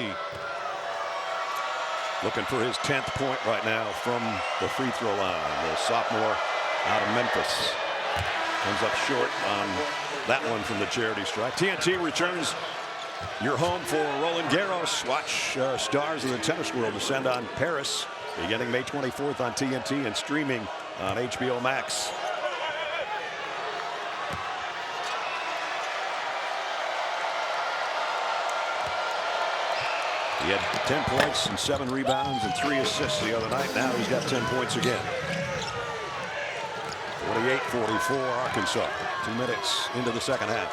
looking for his 10th point right now from the free throw line. The sophomore out of Memphis comes up short on that one from the charity stripe. TNT returns your home for Roland Garros. Watch stars of the tennis world descend on Paris beginning May 24th on TNT and streaming on HBO Max. He had 10 points and 7 rebounds and 3 assists the other night. Now he's got 10 points again. 48-44 Arkansas. 2 minutes into the second half.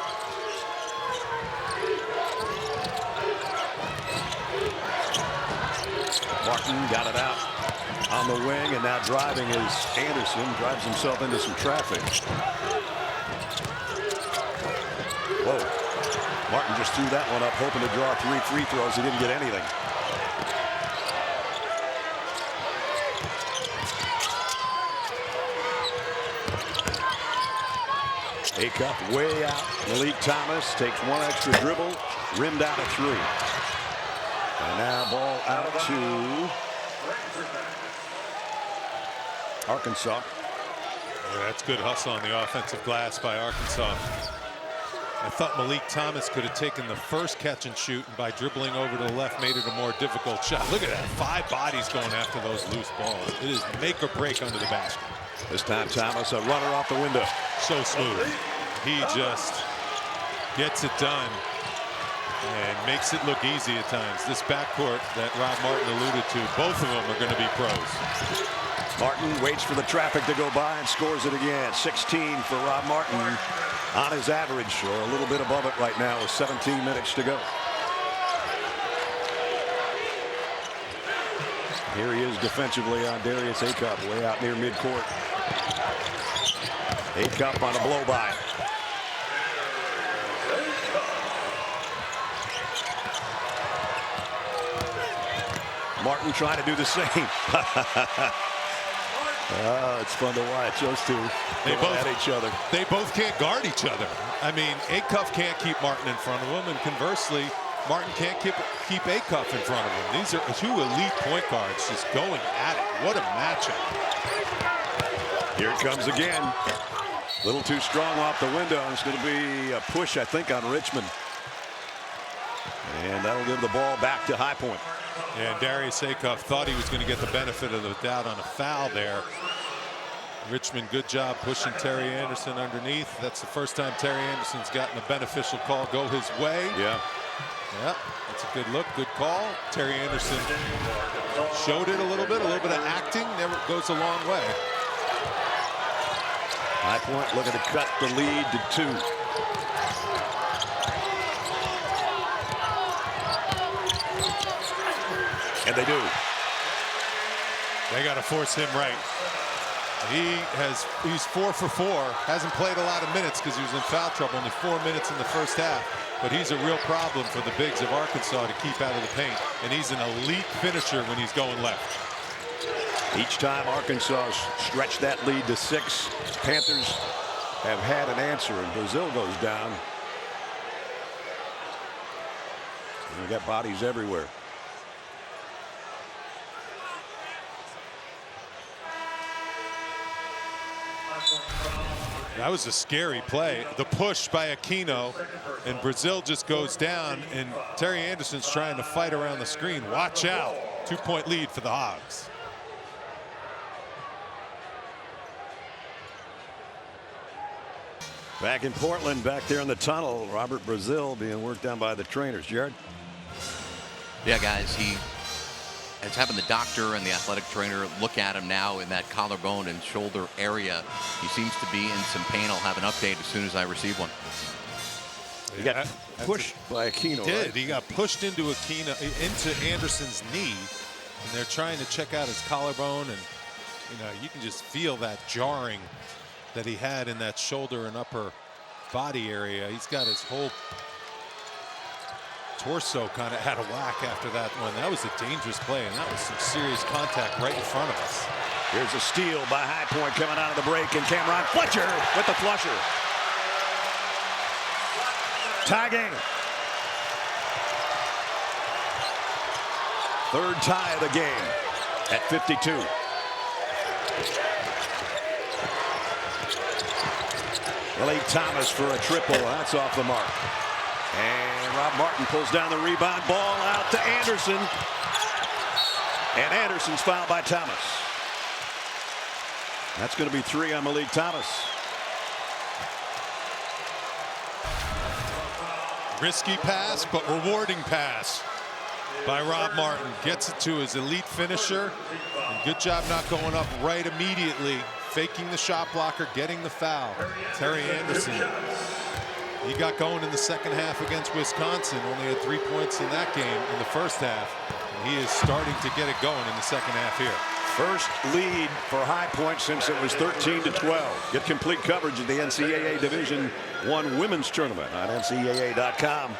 Martin got it out on the wing, and now driving is Anderson. Drives himself into some traffic. Whoa. Martin just threw that one up, hoping to draw 3 free throws. He didn't get anything. Acuff way out. Malik Thomas takes one extra dribble, rimmed out at 3. And now ball out to Arkansas. Yeah, that's good hustle on the offensive glass by Arkansas. I thought Malik Thomas could have taken the first catch and shoot, and by dribbling over to the left made it a more difficult shot. Look at that, 5 bodies going after those loose balls. It is make or break under the basket. This time Thomas, a runner off the window. So smooth. He just gets it done and makes it look easy at times. This backcourt that Rob Martin alluded to, both of them are going to be pros. Martin waits for the traffic to go by and scores it again. 16 for Rob Martin on his average, or a little bit above it right now with 17 minutes to go. Here he is defensively on Darius Acuff, way out near midcourt. Acuff on a blow by. Martin trying to do the same. It's fun to watch those two at each other. They both can't guard each other. I mean, Acuff can't keep Martin in front of him, and conversely, Martin can't keep Acuff in front of him. These are 2 elite point guards just going at it. What a matchup. Here it comes again. A little too strong off the window. It's going to be a push, I think, on Richmond. And that'll give the ball back to High Point. And Darius Acuff thought he was going to get the benefit of the doubt on a foul there. Richmond, good job pushing Terry Anderson underneath. That's the first time Terry Anderson's gotten a beneficial call go his way. Yeah. Yeah, that's a good look, good call. Terry Anderson showed it a little bit of acting. Never goes a long way. High Point looking to cut the lead to 2. And they do. They got to force him right. He's 4 for 4. Hasn't played a lot of minutes because he was in foul trouble. Only 4 minutes in the first half. But he's a real problem for the bigs of Arkansas to keep out of the paint. And he's an elite finisher when he's going left. Each time Arkansas stretched that lead to 6, Panthers have had an answer, and Brazil goes down. And we got bodies everywhere. That was a scary play. The push by Aquino, and Brazil just goes down, and Terry Anderson's trying to fight around the screen. Watch out. 2-point lead for the Hogs. Back in Portland, back there in the tunnel, Robert Brazil being worked on by the trainers. Jared? Yeah, guys, he is having the doctor and the athletic trainer look at him now in that collarbone and shoulder area. He seems to be in some pain. I'll have an update as soon as I receive one. He got pushed by Aquino. He did. Right? He got pushed into into Anderson's knee, and they're trying to check out his collarbone, and you can just feel that jarring that he had in that shoulder and upper body area. He's got his whole torso kind of had a whack after that one. That was a dangerous play, and that was some serious contact right in front of us. Here's a steal by High Point coming out of the break, and Cameron Fletcher with the flusher. Tie game. Third tie of the game at 52. Malik Thomas for a triple. That's off the mark. And Rob Martin pulls down the rebound. Ball out to Anderson. And Anderson's fouled by Thomas. That's going to be 3 on Malik Thomas. Risky pass, but rewarding pass by Rob Martin. Gets it to his elite finisher. And good job not going up right immediately. Faking the shot blocker, getting the foul. Terry Anderson. He got going in the second half against Wisconsin. Only had 3 points in that game in the first half. And he is starting to get it going in the second half here. First lead for High Point since it was 13-12. Get complete coverage of the NCAA Division I Women's Tournament on NCAA.com.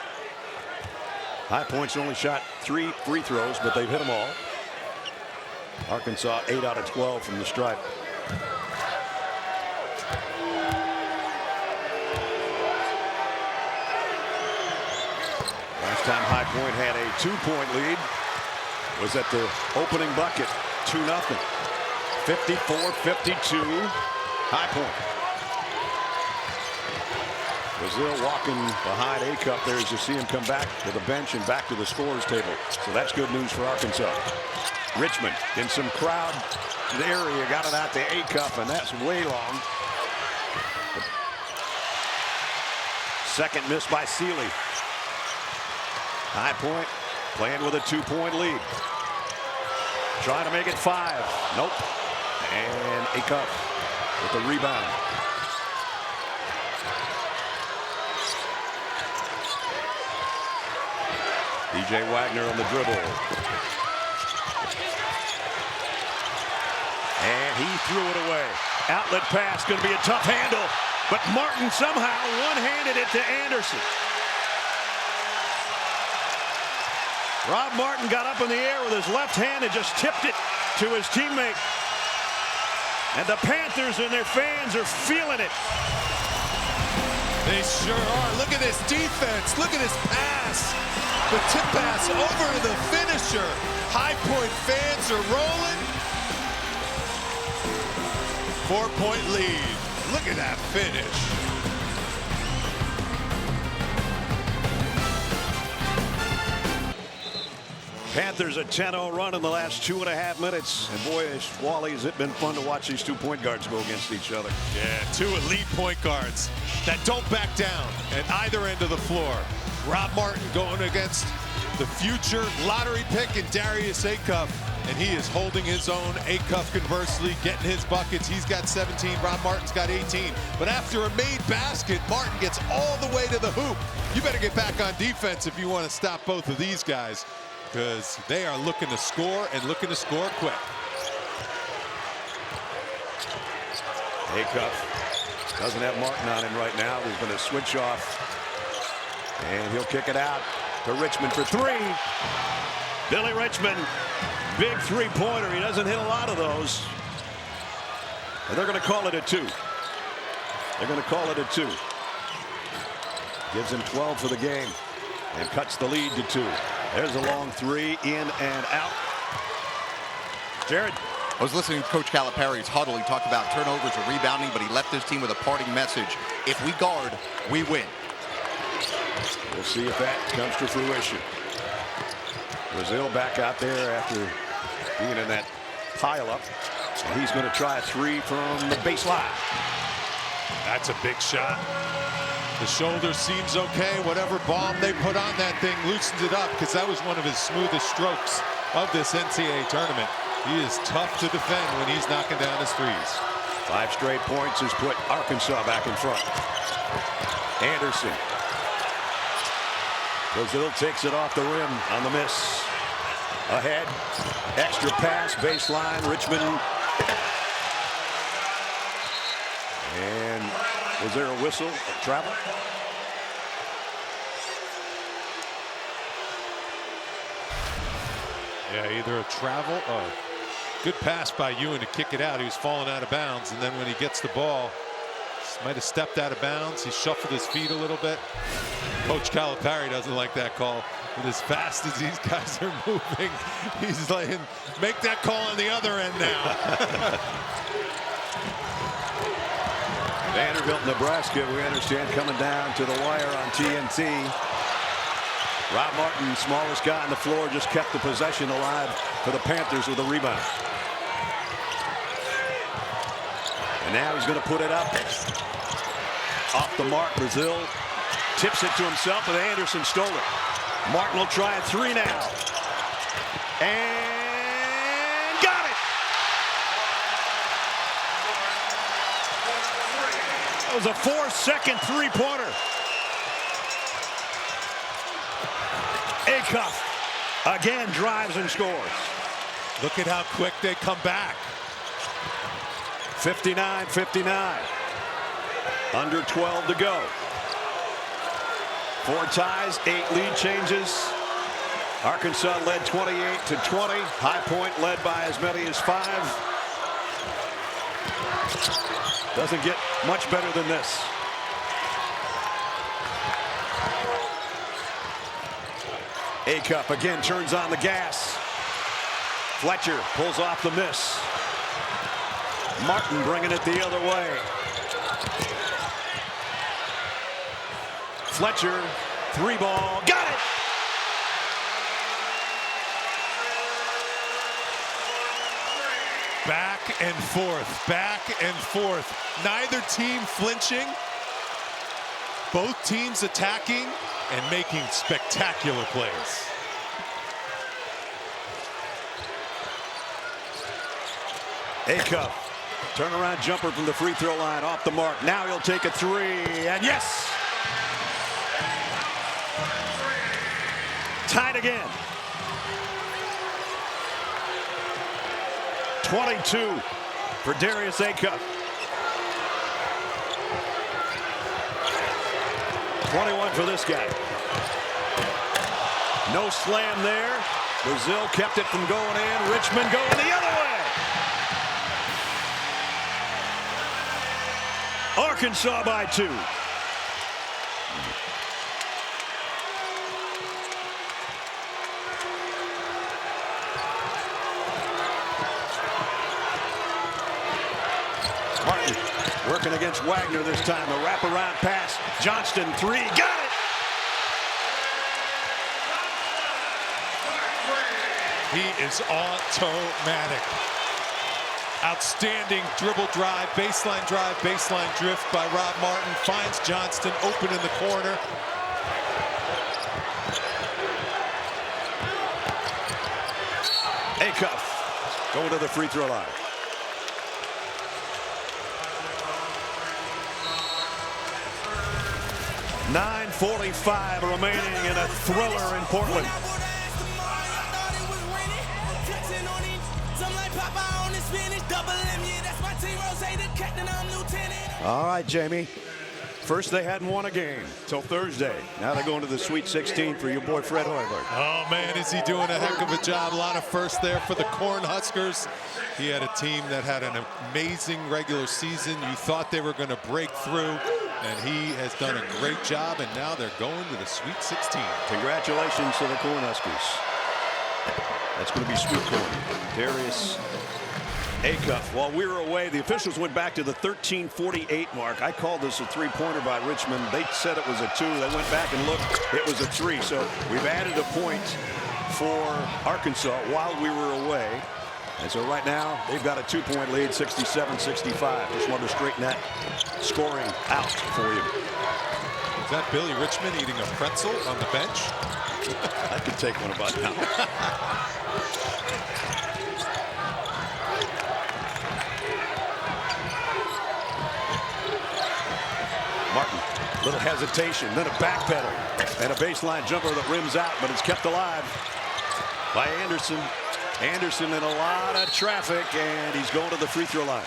High Point's only shot 3 free throws, but they've hit them all. Arkansas 8 out of 12 from the stripe. Last time High Point had a 2-point lead was at the opening bucket. 2-0. 54-52. High Point. Brazil walking behind Acup there as you see him come back to the bench and back to the scorer's table. So that's good news for Arkansas. Richmond in some crowd area got it out to Acup, and that's way long. Second miss by Sealy. High Point playing with a 2-point lead. Trying to make it 5. Nope. And Acup with the rebound. DJ Wagner on the dribble. And he threw it away. Outlet pass, going to be a tough handle. But Martin somehow one-handed it to Anderson. Rob Martin got up in the air with his left hand and just tipped it to his teammate. And the Panthers and their fans are feeling it. They sure are. Look at this defense. Look at his pass. The tip pass over to the finisher. High Point fans are rolling. 4-point lead. Look at that finish. Panthers a 10-0 run in the last 2.5 minutes. And boy, Wally, has it been fun to watch these 2 point guards go against each other. Yeah, 2 elite point guards that don't back down at either end of the floor. Rob Martin going against the future lottery pick in Darius Acup. And he is holding his own. Acup conversely getting his buckets. He's got 17. Rob Martin's got 18. But after a made basket, Martin gets all the way to the hoop. You better get back on defense if you want to stop both of these guys, because they are looking to score and looking to score quick. Acup doesn't have Martin on him right now. There's been a switch off. And he'll kick it out to Richmond for 3. Billy Richmond, big 3-pointer. He doesn't hit a lot of those. And they're going to call it a 2. They're going to call it a 2. Gives him 12 for the game and cuts the lead to 2. There's a long 3 in and out. Jared. I was listening to Coach Calipari's huddle. He talked about turnovers or rebounding, but he left his team with a parting message. If we guard, we win. We'll see if that comes to fruition. Brazil back out there after being in that pileup. And he's going to try a 3 from the baseline. That's a big shot. The shoulder seems okay. Whatever bomb they put on that thing loosens it up, because that was one of his smoothest strokes of this NCAA tournament. He is tough to defend when he's knocking down his threes. 5 straight points has put Arkansas back in front. Anderson. Brazil takes it off the rim on the miss. Ahead. Extra pass, baseline. Richmond. And was there a whistle? A travel? Yeah, either a travel or good pass by Ewan to kick it out. He was falling out of bounds, and then when he gets the ball, might have stepped out of bounds. He shuffled his feet a little bit. Coach Calipari doesn't like that call. But as fast as these guys are moving, he's like, make that call on the other end now. Vanderbilt, Nebraska, we understand, coming down to the wire on TNT. Rob Martin, smallest guy on the floor, just kept the possession alive for the Panthers with a rebound. And now he's going to put it up. Off the mark, Brazil tips it to himself, but Anderson stole it. Martin will try a three now. And got it! That was a 4-second three-pointer. Acuff again drives and scores. Look at how quick they come back. 59-59. Under 12 to go. 4 ties, 8 lead changes. Arkansas led 28-20. High Point led by as many as 5. Doesn't get much better than this. Acuff again turns on the gas. Fletcher pulls off the miss. Martin bringing it the other way. Fletcher, 3-ball, got it! Back and forth, back and forth. Neither team flinching. Both teams attacking and making spectacular plays. Acuff, turnaround jumper from the free throw line, off the mark. Now he'll take a 3, and yes! Tied again. 22 for Darius Acuff. 21 for this guy. No slam there. Brazil kept it from going in. Richmond going the other way. Arkansas by 2. Martin working against Wagner this time. A wraparound pass. Johnston, 3. Got it! He is automatic. Outstanding dribble drive, baseline drift by Rob Martin. Finds Johnston open in the corner. Acuff going to the free throw line. .45 remaining in a thriller in Portland. All right, Jamie. First, they hadn't won a game till Thursday. Now they're going to the Sweet 16 for your boy Fred Hoiberg. Oh, man, is he doing a heck of a job. A lot of firsts there for the Cornhuskers. He had a team that had an amazing regular season. You thought they were going to break through, and he has done a great job, and now they're going to the Sweet 16. Congratulations to the Cornhuskers. That's going to be sweet corn. Darius Acuff. While we were away, the officials went back to the 13:48 mark. I called this a three-pointer by Richmond. They said it was a 2. They went back and looked. It was a 3. So we've added a point for Arkansas while we were away. And so right now, they've got a 2-point lead, 67-65. Just wanted to straighten that scoring out for you. Is that Billy Richmond eating a pretzel on the bench? I could take one about now. Martin, little hesitation, then a backpedal, and a baseline jumper that rims out, but it's kept alive by Anderson. Anderson in a lot of traffic, and he's going to the free throw line.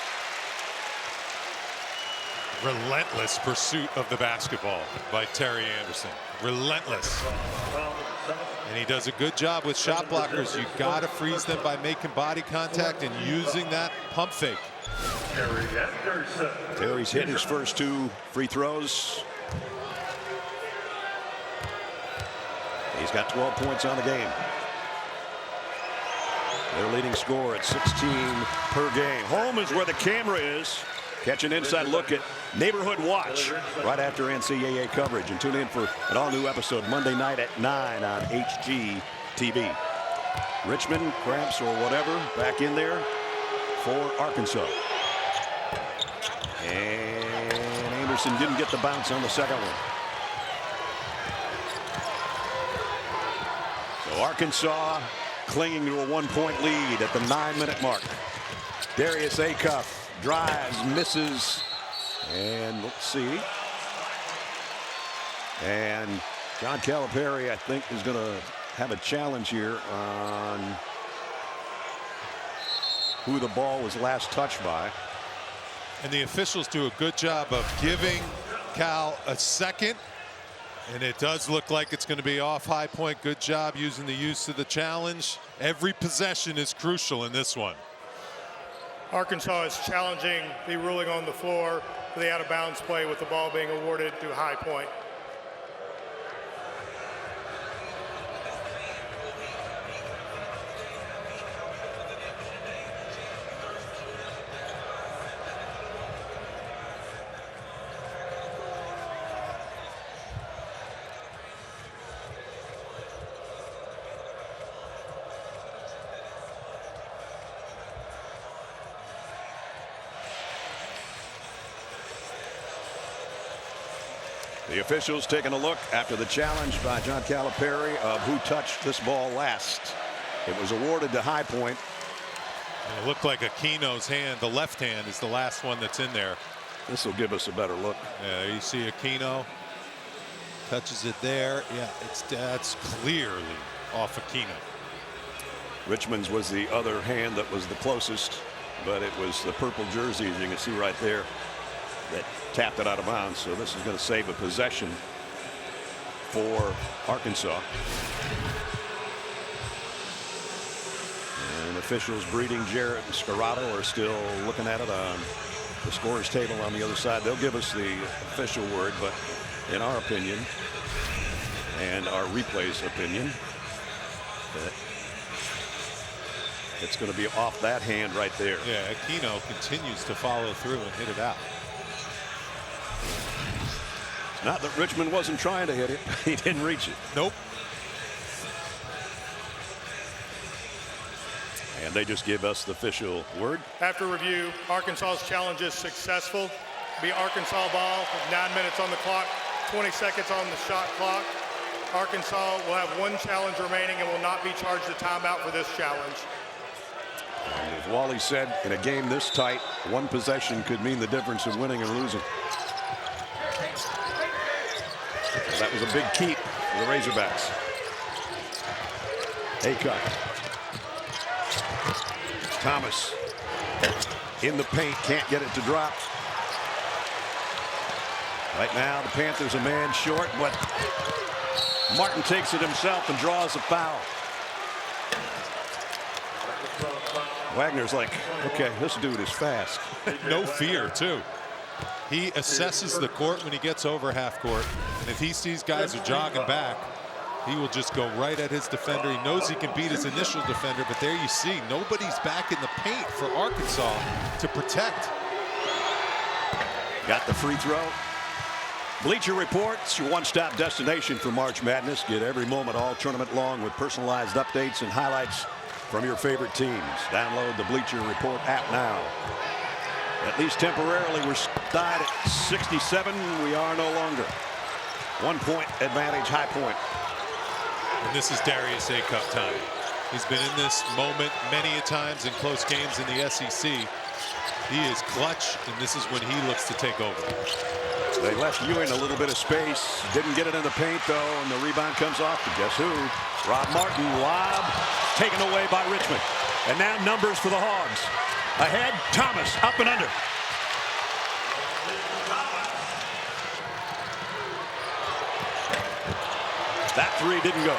Relentless pursuit of the basketball by Terry Anderson. Relentless. And he does a good job with shot blockers. You got to freeze them by making body contact and using that pump fake. Terry's hit his first 2 free throws. He's got 12 points on the game. Their leading scorer at 16 per game. Home is where the camera is. Catch an inside look at Neighborhood Watch right after NCAA coverage. And tune in for an all-new episode Monday night at 9 on HGTV. Richmond, cramps or whatever, back in there for Arkansas. And Anderson didn't get the bounce on the second one. So Arkansas clinging to a 1-point lead at the 9-minute mark. Darius Acuff drives, misses, and let's see. And John Calipari, I think, is going to have a challenge here on who the ball was last touched by. And the officials do a good job of giving Cal a second. And it does look like it's going to be off High Point. Good job using the use of the challenge. Every possession is crucial in this one. Arkansas is challenging the ruling on the floor for the out-of-bounds play with the ball being awarded to High Point. The officials taking a look after the challenge by John Calipari of who touched this ball last. It was awarded to High Point. And it looked like Aquino's hand, the left hand, is the last one that's in there. This will give us a better look. Yeah, you see Aquino touches it there. Yeah, that's clearly off Aquino. Richmond's was the other hand that was the closest, but it was the purple jersey, as you can see right there, that tapped it out of bounds. So this is going to save a possession for Arkansas. And officials Breeding, Jarrett, and Scarrato are still looking at it on the scorer's table on the other side. They'll give us the official word, but in our opinion and our replay's opinion, that it's going to be off that hand right there. Yeah, Aquino continues to follow through and hit it out. Not that Richmond wasn't trying to hit it. He didn't reach it. Nope. And they just give us the official word. After review, Arkansas's challenge is successful. Be Arkansas ball with 9 minutes on the clock, 20 seconds on the shot clock. Arkansas will have one challenge remaining and will not be charged a timeout for this challenge. And as Wally said, in a game this tight, one possession could mean the difference in winning or losing. That was a big keep for the Razorbacks. Acuff. Thomas in the paint, can't get it to drop. Right now the Panthers a man short, but Martin takes it himself and draws a foul. Wagner's like, okay, this dude is fast. No fear, too. He assesses the court when he gets over half court, and if he sees guys are jogging back, he will just go right at his defender. He knows he can beat his initial defender, but there you see, nobody's back in the paint for Arkansas to protect. Got the free throw. Bleacher Report's your one-stop destination for March Madness. Get every moment all tournament long with personalized updates and highlights from your favorite teams. Download the Bleacher Report app now. At least temporarily, we're tied at 67. We are no longer. 1 point advantage, High Point. And this is Darius Acuff time. He's been in this moment many a times in close games in the SEC. He is clutch, and this is when he looks to take over. They left Ewing a little bit of space. Didn't get it in the paint, though, and the rebound comes off to guess who? Rob Martin. Lob taken away by Richmond. And now numbers for the Hogs. Ahead, Thomas up and under. That three didn't go.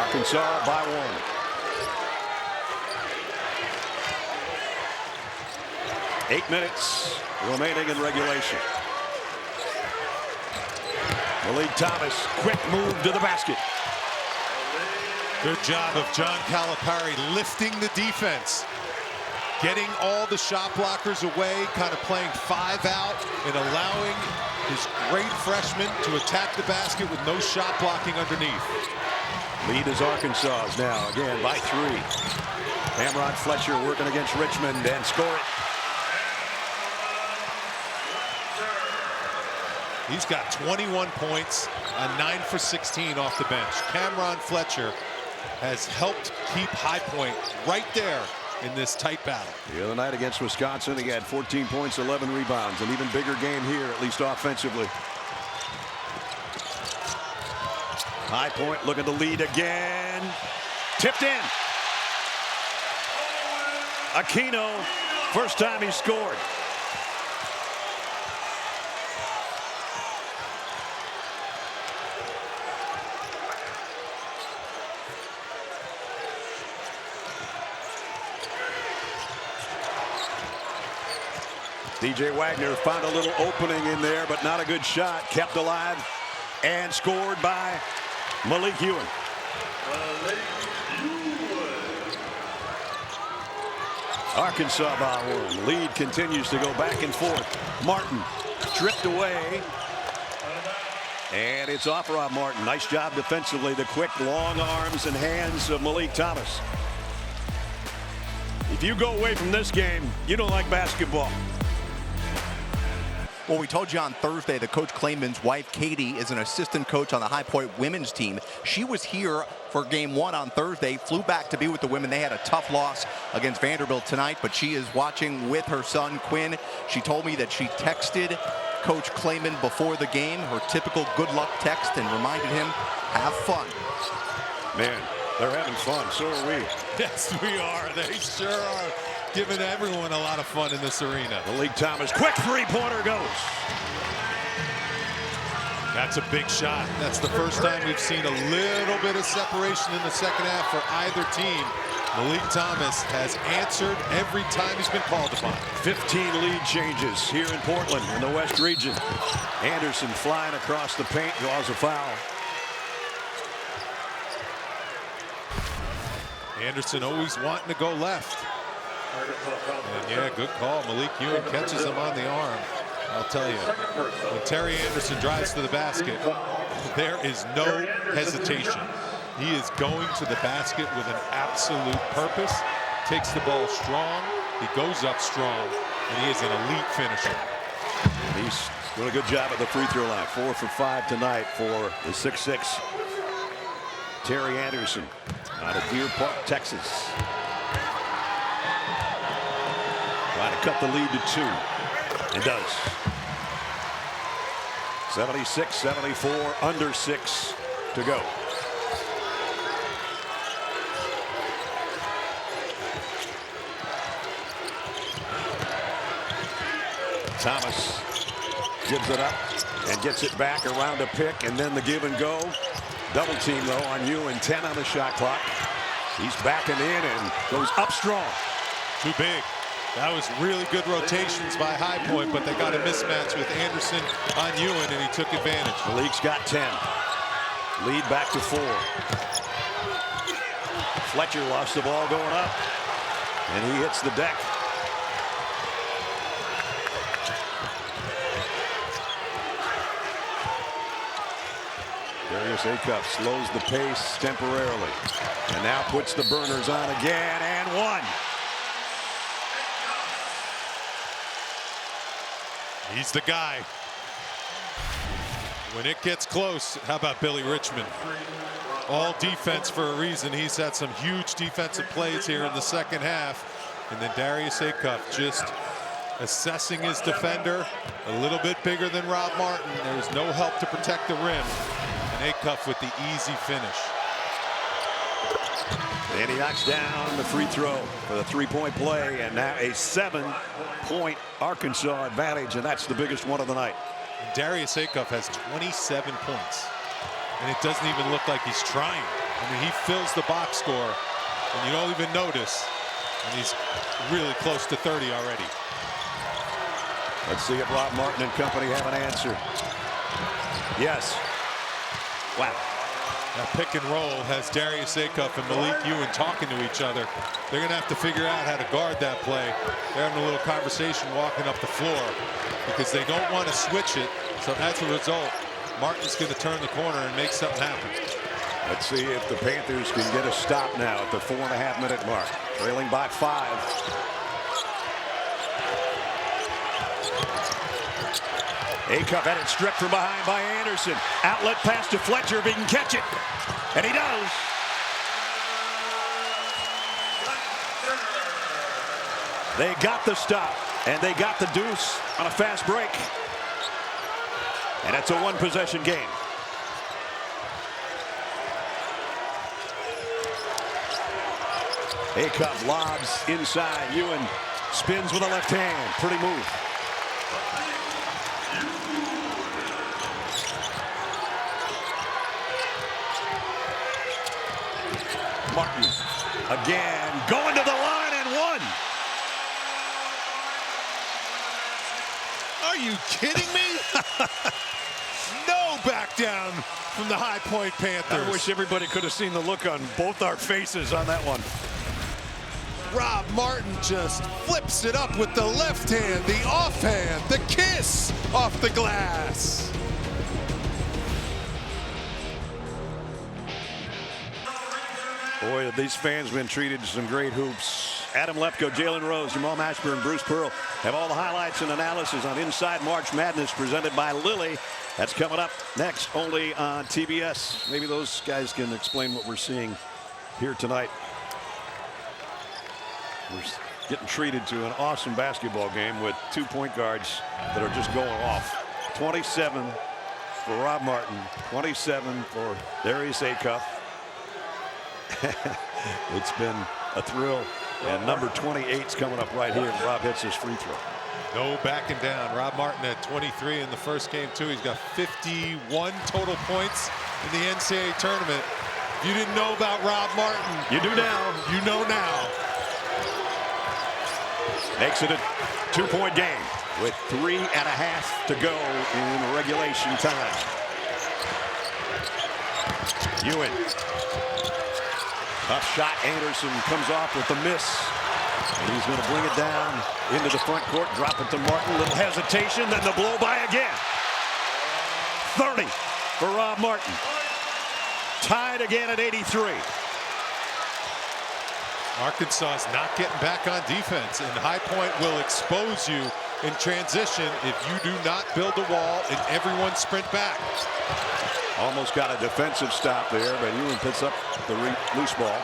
Arkansas by 1. 8 minutes remaining in regulation. Malik Thomas, quick move to the basket. Good job of John Calipari lifting the defense, getting all the shot blockers away, kind of playing 5 out and allowing his great freshman to attack the basket with no shot blocking underneath. Lead is Arkansas's now, again by 3. Cameron Fletcher working against Richmond and score it. He's got 21 points, a 9 for 16 off the bench. Cameron Fletcher has helped keep High Point right there in this tight battle. The other night against Wisconsin, he had 14 points, 11 rebounds. An even bigger game here, at least offensively. High Point looking to lead again. Tipped in. Aquino, first time he scored. DJ Wagner found a little opening in there, but not a good shot. Kept alive and scored by Malik Ewan. Arkansas by 1. Lead continues to go back and forth. Martin stripped away. And it's off Rob Martin. Nice job defensively. The quick, long arms and hands of Malik Thomas. If you go away from this game, you don't like basketball. Well, we told you on Thursday that Coach Klayman's wife, Katie, is an assistant coach on the High Point women's team. She was here for game 1 on Thursday, flew back to be with the women. They had a tough loss against Vanderbilt tonight, but she is watching with her son, Quinn. She told me that she texted Coach Klayman before the game, her typical good luck text, and reminded him, have fun. Man, they're having fun. So are we. Yes, we are. They sure are. Giving everyone a lot of fun in this arena. Malik Thomas, quick three-pointer goes. That's a big shot. That's the first time we've seen a little bit of separation in the second half for either team. Malik Thomas has answered every time he's been called upon. 15 lead changes here in Portland in the West region. Anderson flying across the paint, draws a foul. Anderson always wanting to go left. And yeah, good call. Malik Ewan catches him on the arm. I'll tell you, when Terry Anderson drives to the basket, there is no hesitation. He is going to the basket with an absolute purpose. Takes the ball strong. He goes up strong. And he is an elite finisher. He's doing a good job at the free throw line. 4 for 5 tonight for the 6'6" Terry Anderson out of Deer Park, Texas. Trying to cut the lead to 2. And does. 76-74, under 6 to go. Thomas gives it up and gets it back around a pick, and then the give and go. Double team though on Ewan, 10 on the shot clock. He's backing in and goes up strong. Too big. That was really good rotations by High Point, but they got a mismatch with Anderson on Ewan, and he took advantage. Malik's got 10. Lead back to 4. Fletcher lost the ball going up, and he hits the deck. Darius Acuff slows the pace temporarily, and now puts the burners on again, and 1. He's the guy. When it gets close, how about Billy Richmond? All defense for a reason. He's had some huge defensive plays here in the second half. And then Darius Acuff just assessing his defender. A little bit bigger than Rob Martin. There's no help to protect the rim. And Acuff with the easy finish. And he knocks down the free throw for the three-point play, and now a 7-point Arkansas advantage, and that's the biggest one of the night. And Darius Acuff has 27 points, and it doesn't even look like he's trying. I mean, he fills the box score, and you don't even notice, and he's really close to 30 already. Let's see if Rob Martin and company have an answer. Yes. Wow. That pick and roll has Darius Acuff and Malik Ewan talking to each other. They're going to have to figure out how to guard that play. They're having a little conversation walking up the floor because they don't want to switch it. So as a result, Martin's going to turn the corner and make something happen. Let's see if the Panthers can get a stop now at the 4.5-minute mark. Trailing by 5. Acuff had it stripped from behind by Anderson. Outlet pass to Fletcher if he can catch it. And he does. They got the stop, and they got the deuce on a fast break. And it's a one-possession game. Acuff lobs inside. Ewan spins with a left hand. Pretty move. Martin again going to the line and one. Are you kidding me? No back down from the High Point Panthers. I wish everybody could have seen the look on both our faces on that one. Rob Martin just flips it up with the left hand, the offhand, the kiss off the glass. Boy, have these fans been treated to some great hoops. Adam Lefkoe, Jalen Rose, Jamal Mashburn, Bruce Pearl have all the highlights and analysis on Inside March Madness presented by Lilly. That's coming up next only on TBS. Maybe those guys can explain what we're seeing here tonight. We're getting treated to an awesome basketball game with 2 point guards that are just going off. 27 for Rob Martin, 27 for Darius Acuff. It's been a thrill, and number 28's coming up right here. Rob hits his free throw. No backing down. Rob Martin had 23 in the first game too. He's got 51 total points in the NCAA tournament. If you didn't know about Rob Martin, You do now. you know now. Makes it a 2 point game with 3.5 to go in regulation time. Ewan. Tough shot. Anderson comes off with the miss. And he's going to bring it down into the front court. Drop it to Martin. Little hesitation. Then the blow by again. 30 for Rob Martin. Tied again at 83. Arkansas is not getting back on defense, and High Point will expose you in transition if you do not build a wall and everyone sprint back. Almost got a defensive stop there, but Ewan puts up the loose ball.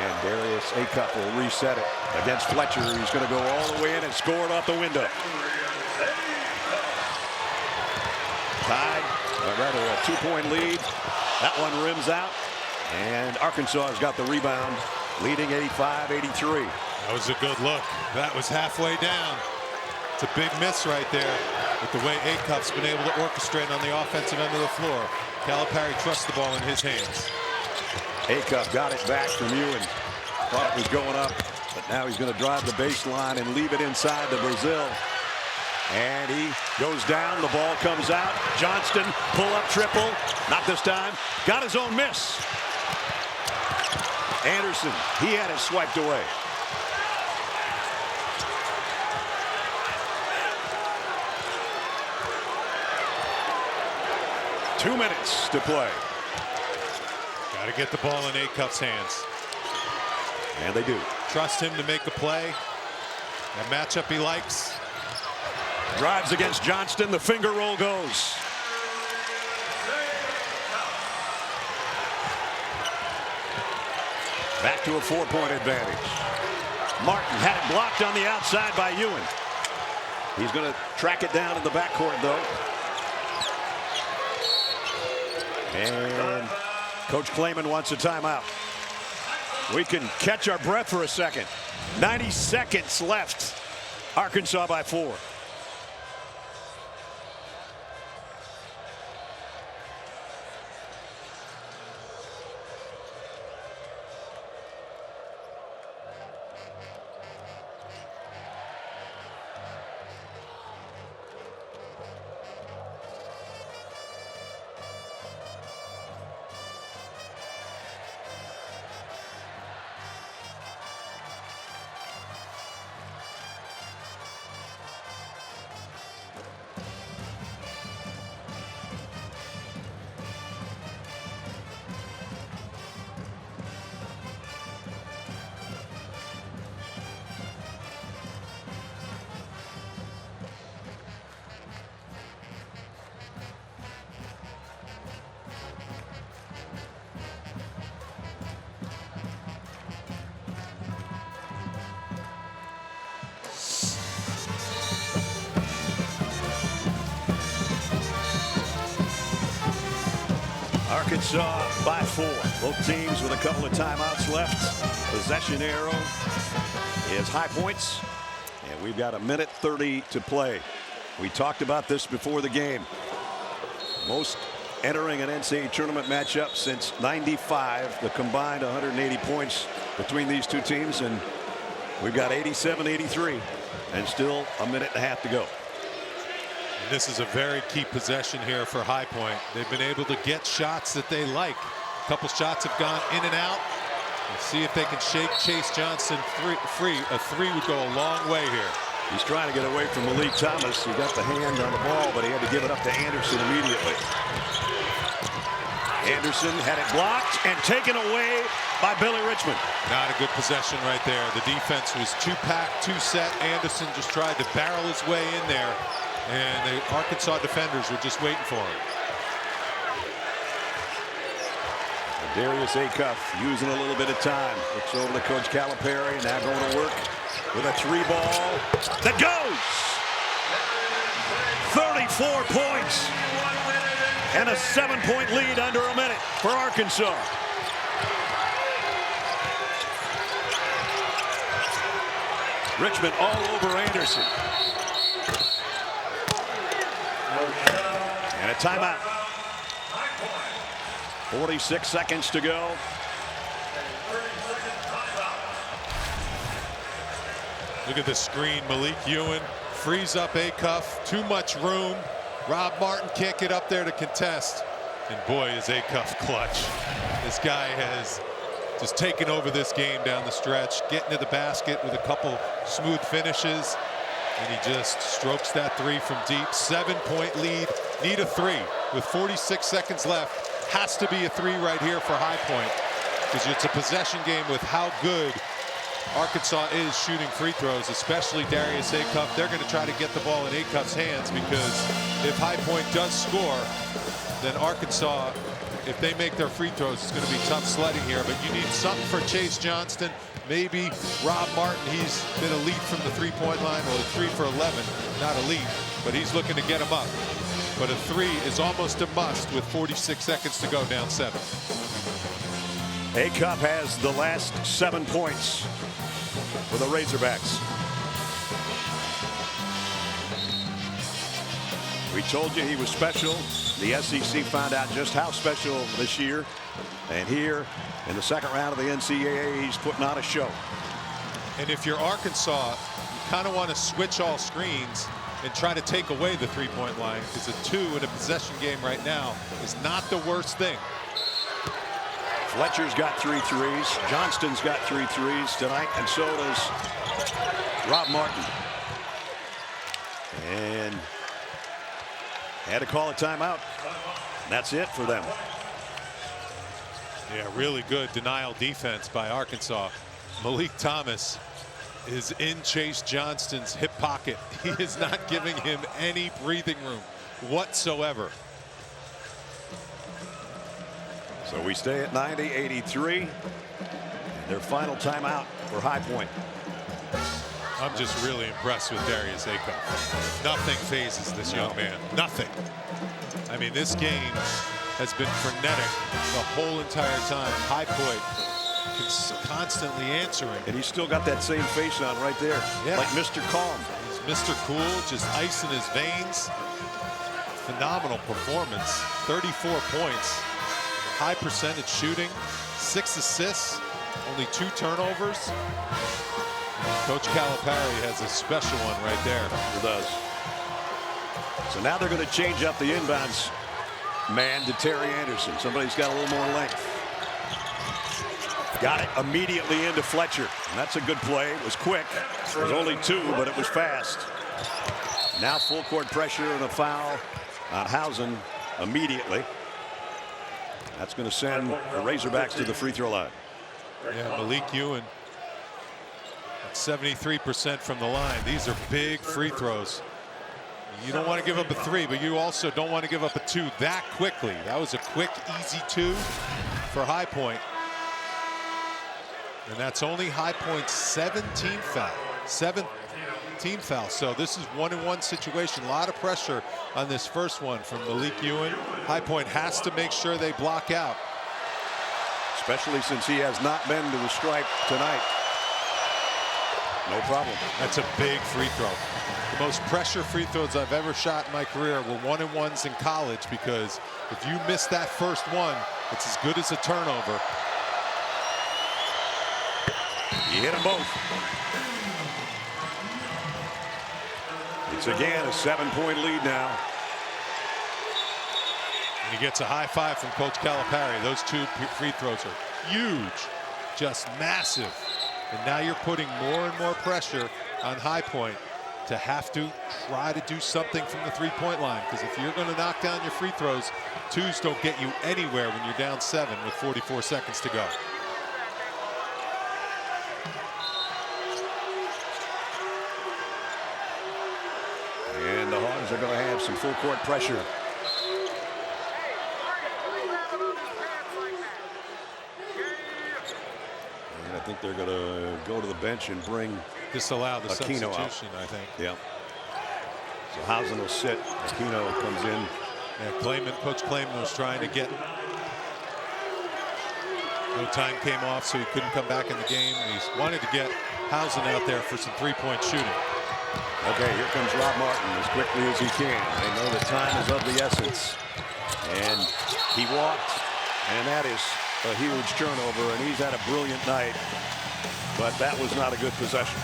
And Darius Acuff will reset it against Fletcher. He's going to go all the way in and score it off the window. Tied, or rather a 2 point lead. That one rims out, and Arkansas has got the rebound, leading 85-83. That was a good look. That was halfway down. It's a big miss right there with the way Acuff's been able to orchestrate on the offensive end of the floor. Calipari trusts the ball in his hands. Acuff got it back from Ewan. Thought it was going up, but now he's going to drive the baseline and leave it inside to Brazil. And he goes down. The ball comes out. Johnston, pull-up triple. Not this time. Got his own miss. Anderson, he had it swiped away. Two minutes to play. Got to get the ball in Acuff's hands. And they do. Trust him to make a play. That matchup he likes. Drives against Johnston. The finger roll goes. Back to a 4 point advantage. Martin had it blocked on the outside by Ewan. He's going to track it down in the backcourt, though. And Coach Klayman wants a timeout. We can catch our breath for a second. 90 seconds left. Arkansas by 4. Arkansas by 4. Both teams with a couple of timeouts left. Possession arrow is High Point's. And we've got 1:30 to play. We talked about this before the game. Most entering an NCAA tournament matchup since '95. The combined 180 points between these two teams. And we've got 87-83. And still 1.5 minutes to go. This is a very key possession here for High Point. They've been able to get shots that they like. A couple shots have gone in and out. Let's see if they can shake Chase Johnston free. A 3 would go a long way here. He's trying to get away from Malik Thomas. He got the hand on the ball, but he had to give it up to Anderson immediately. Anderson had it blocked and taken away by Billy Richmond. Not a good possession right there. The defense was too packed, too set. Anderson just tried to barrel his way in there, and the Arkansas defenders were just waiting for him. Darius Acuff using a little bit of time. Looks over to Coach Calipari, now going to work with a 3-ball that goes. 34 points and a 7-point lead under a minute for Arkansas. Richmond all over Anderson. And a timeout. 46 seconds to go. Look at the screen. Malik Ewan frees up Acuff. Too much room. Rob Martin can't get up there to contest. And boy, is Acuff clutch. This guy has just taken over this game down the stretch, getting to the basket with a couple smooth finishes. And he just strokes that 3 from deep. 7-point lead. Need a 3 with 46 seconds left. Has to be a 3 right here for High Point, because it's a possession game with how good Arkansas is shooting free throws, especially Darius Acuff. They're going to try to get the ball in Acuff's hands, because if High Point does score, then Arkansas, if they make their free throws, it's going to be tough sledding here. But you need something for Chase Johnston. Maybe Rob Martin. He's been elite from the 3-point line. Well, 3 for 11, not elite, but he's looking to get him up. But a 3 is almost a must with 46 seconds to go, down 7. Acuff has the last 7 points for the Razorbacks. We told you he was special. The SEC found out just how special this year. And here in the second round of the NCAA, he's putting on a show. And if you're Arkansas, you kind of want to switch all screens and try to take away the 3-point line, because a 2 in a possession game right now is not the worst thing. Fletcher's got 3 threes. Johnston's got 3 threes tonight, and so does Rob Martin. And had to call a timeout. That's it for them. Yeah, really good denial defense by Arkansas. Malik Thomas is in Chase Johnston's hip pocket. He is not giving him any breathing room whatsoever. So we stay at 90-83. Their final timeout for High Point. I'm just really impressed with Darius Acuff. Nothing phases this young man. Nothing. I mean, this game has been frenetic the whole entire time. High Point constantly answering. And he's still got that same face on right there. Yeah. Like Mr. Calm. He's Mr. Cool, just ice in his veins. Phenomenal performance. 34 points. High percentage shooting. 6 assists. Only 2 turnovers. Coach Calipari has a special one right there. He does. So now they're going to change up the inbounds man to Terry Anderson. Somebody's got a little more length. Got it immediately into Fletcher. And that's a good play. It was quick. It was only 2, but it was fast. Now full court pressure and a foul on Housen immediately. That's going to send the Razorbacks to the free throw line. Yeah, Malik Ewan at 73% from the line. These are big free throws. You don't want to give up a 3, but you also don't want to give up a 2 that quickly. That was a quick, easy 2 for High Point. And that's only High Point's 17th foul. team foul. So this is 1-and-1 situation. A lot of pressure on this first one from Malik Ewing. High Point has to make sure they block out. Especially since he has not been to the stripe tonight. No problem. That's a big free throw. The most pressure free throws I've ever shot in my career were 1-and-1s in college, because if you miss that first one, it's as good as a turnover. He hit them both. It's again a 7-point lead now. And he gets a high five from Coach Calipari. Those two free throws are huge, just massive. And now you're putting more and more pressure on High Point to have to try to do something from the three-point line. Because if you're going to knock down your free throws, twos don't get you anywhere when you're down 7 with 44 seconds to go. And the Hogs are going to have some full court pressure. And I think they're going to go to the bench and bring disallow the Aquino substitution, out. I think. Yeah. So Housen will sit. Aquino comes in. Yeah, Coach Clayman was trying to get. No time came off, so he couldn't come back in the game. He wanted to get Housen out there for some three-point shooting. Okay, here comes Rob Martin as quickly as he can. They know that time is of the essence. And he walked, and that is a huge turnover, and he's had a brilliant night. But that was not a good possession.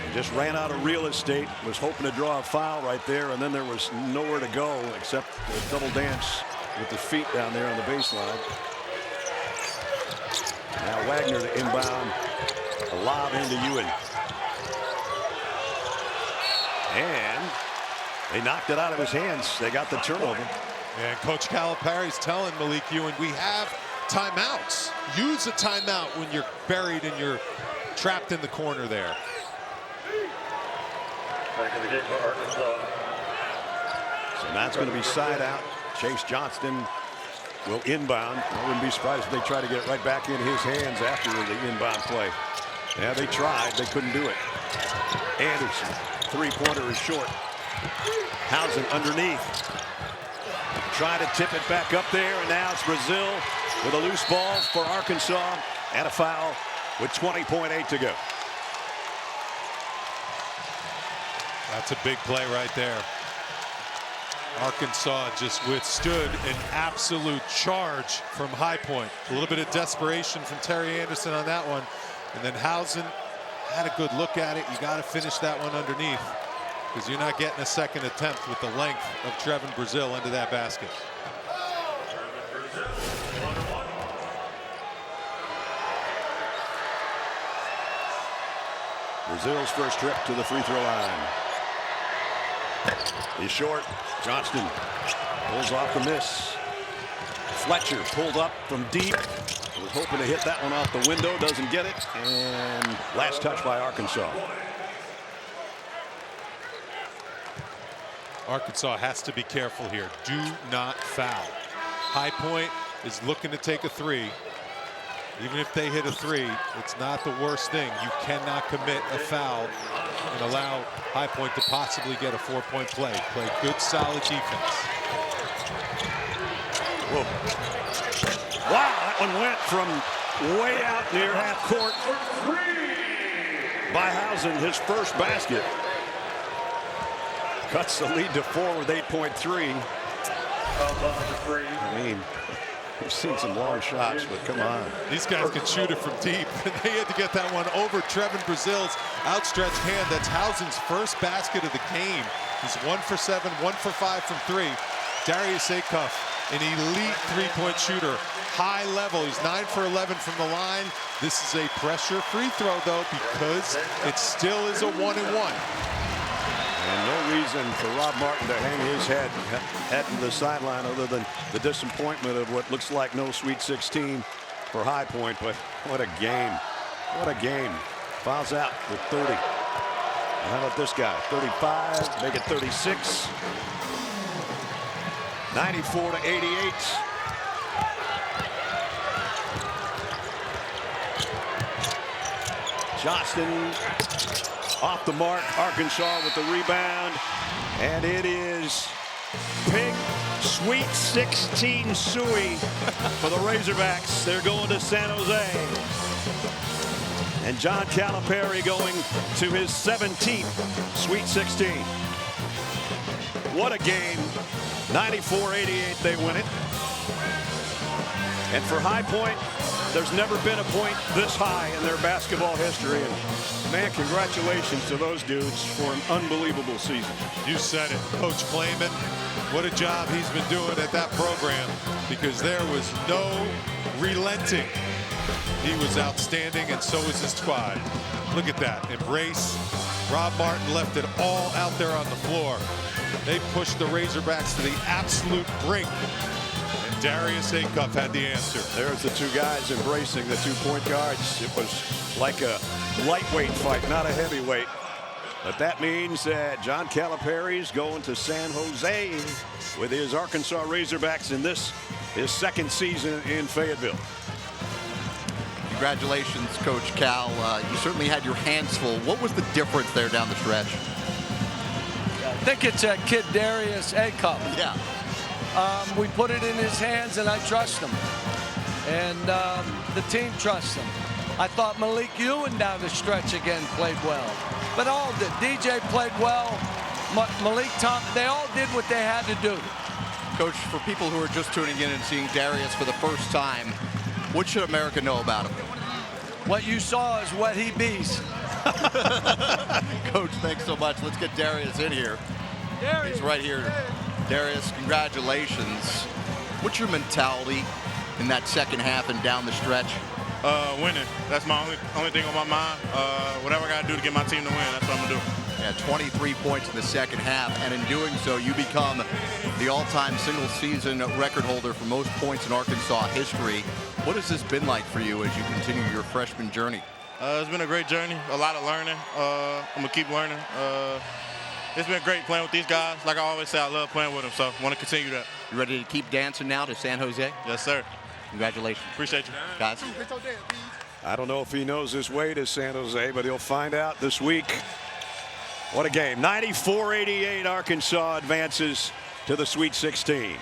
He just ran out of real estate, was hoping to draw a foul right there, and then there was nowhere to go except the double dance with the feet down there on the baseline. Now Wagner to inbound, a lob into Ewing. And they knocked it out of his hands. They got the turnover. And Coach Calipari's telling Malik Ewing, we have timeouts. Use a timeout when you're buried and you're trapped in the corner there. So now it's going to be side out. Chase Johnston will inbound. I wouldn't be surprised if they try to get it right back in his hands after the inbound play. Yeah, they tried. They couldn't do it. Anderson, three-pointer is short. Housen underneath. Try to tip it back up there, and now it's Brazil with a loose ball for Arkansas and a foul with 20.8 to go. That's a big play right there. Arkansas just withstood an absolute charge from High Point. A little bit of desperation from Terry Anderson on that one. And then Housen had a good look at it. You got to finish that one underneath, because you're not getting a second attempt with the length of Trevin Brazil into that basket. Brazil's first trip to the free throw line. He's short. Johnston pulls off the miss. Fletcher pulled up from deep. Was hoping to hit that one off the window. Doesn't get it. And last touch by Arkansas. Arkansas has to be careful here. Do not foul. High Point is looking to take a three. Even if they hit a three, it's not the worst thing. You cannot commit a foul and allow High Point to possibly get a 4-point play. Play good, solid defense. Whoa. Wow, that one went from way out near half court by Housen, his first basket. Cuts the lead to 4 with 8.3. I mean, we've seen some long shots, but come on. These guys can shoot it from deep. They had to get that one over Trevin Brazil's outstretched hand. That's Housen's first basket of the game. He's 1 for 7, 1 for 5 from 3. Darius Acuff, an elite three-point shooter, high level. He's 9 for 11 from the line. This is a pressure free throw, though, because it still is a 1-and-1. And no reason for Rob Martin to hang his head at the sideline other than the disappointment of what looks like no Sweet 16 for High Point. But what a game. What a game. Fouls out with 30. And how about this guy? 35, make it 36. 94-88. Johnston off the mark. Arkansas with the rebound. And it is Pig Sweet 16 Suey for the Razorbacks. They're going to San Jose. And John Calipari going to his 17th Sweet 16. What a game. 94-88 they win it. And for High Point, there's never been a point this high in their basketball history. And man, congratulations to those dudes for an unbelievable season. You said it, Coach Klayman. What a job he's been doing at that program, because there was no relenting. He was outstanding, and so was his squad. Look at that embrace. Rob Martin left it all out there on the floor. They pushed the Razorbacks to the absolute brink. And Darius Acuff had the answer. There's the two guys embracing the 2 point guards. It was like a lightweight fight, not a heavyweight. But that means that John Calipari's going to San Jose with his Arkansas Razorbacks in this, his second season in Fayetteville. Congratulations, Coach Cal. You certainly had your hands full. What was the difference there down the stretch? I think it's that kid Darius Acuff. Yeah. We put it in his hands, and I trust him. And the team trusts him. I thought Malik Ewan down the stretch again played well. But all did. DJ played well. Malik Thompson, they all did what they had to do. Coach, for people who are just tuning in and seeing Darius for the first time, what should America know about him? What you saw is what he beats. Coach, thanks so much. Let's get Darius in here. Darius. He's right here. Darius, congratulations. What's your mentality in that second half and down the stretch? Winning. That's my only thing on my mind. Whatever I got to do to get my team to win, that's what I'm going to do. Yeah, 23 points in the second half, and in doing so, you become the all-time single-season record holder for most points in Arkansas history. What has this been like for you as you continue your freshman journey? It's been a great journey, a lot of learning. I'm going to keep learning. It's been great playing with these guys. Like I always say, I love playing with them, so I want to continue that. You ready to keep dancing now to San Jose? Yes, sir. Congratulations. Appreciate you. Guys. I don't know if he knows his way to San Jose, but he'll find out this week. What a game. 94-88, Arkansas advances to the Sweet 16.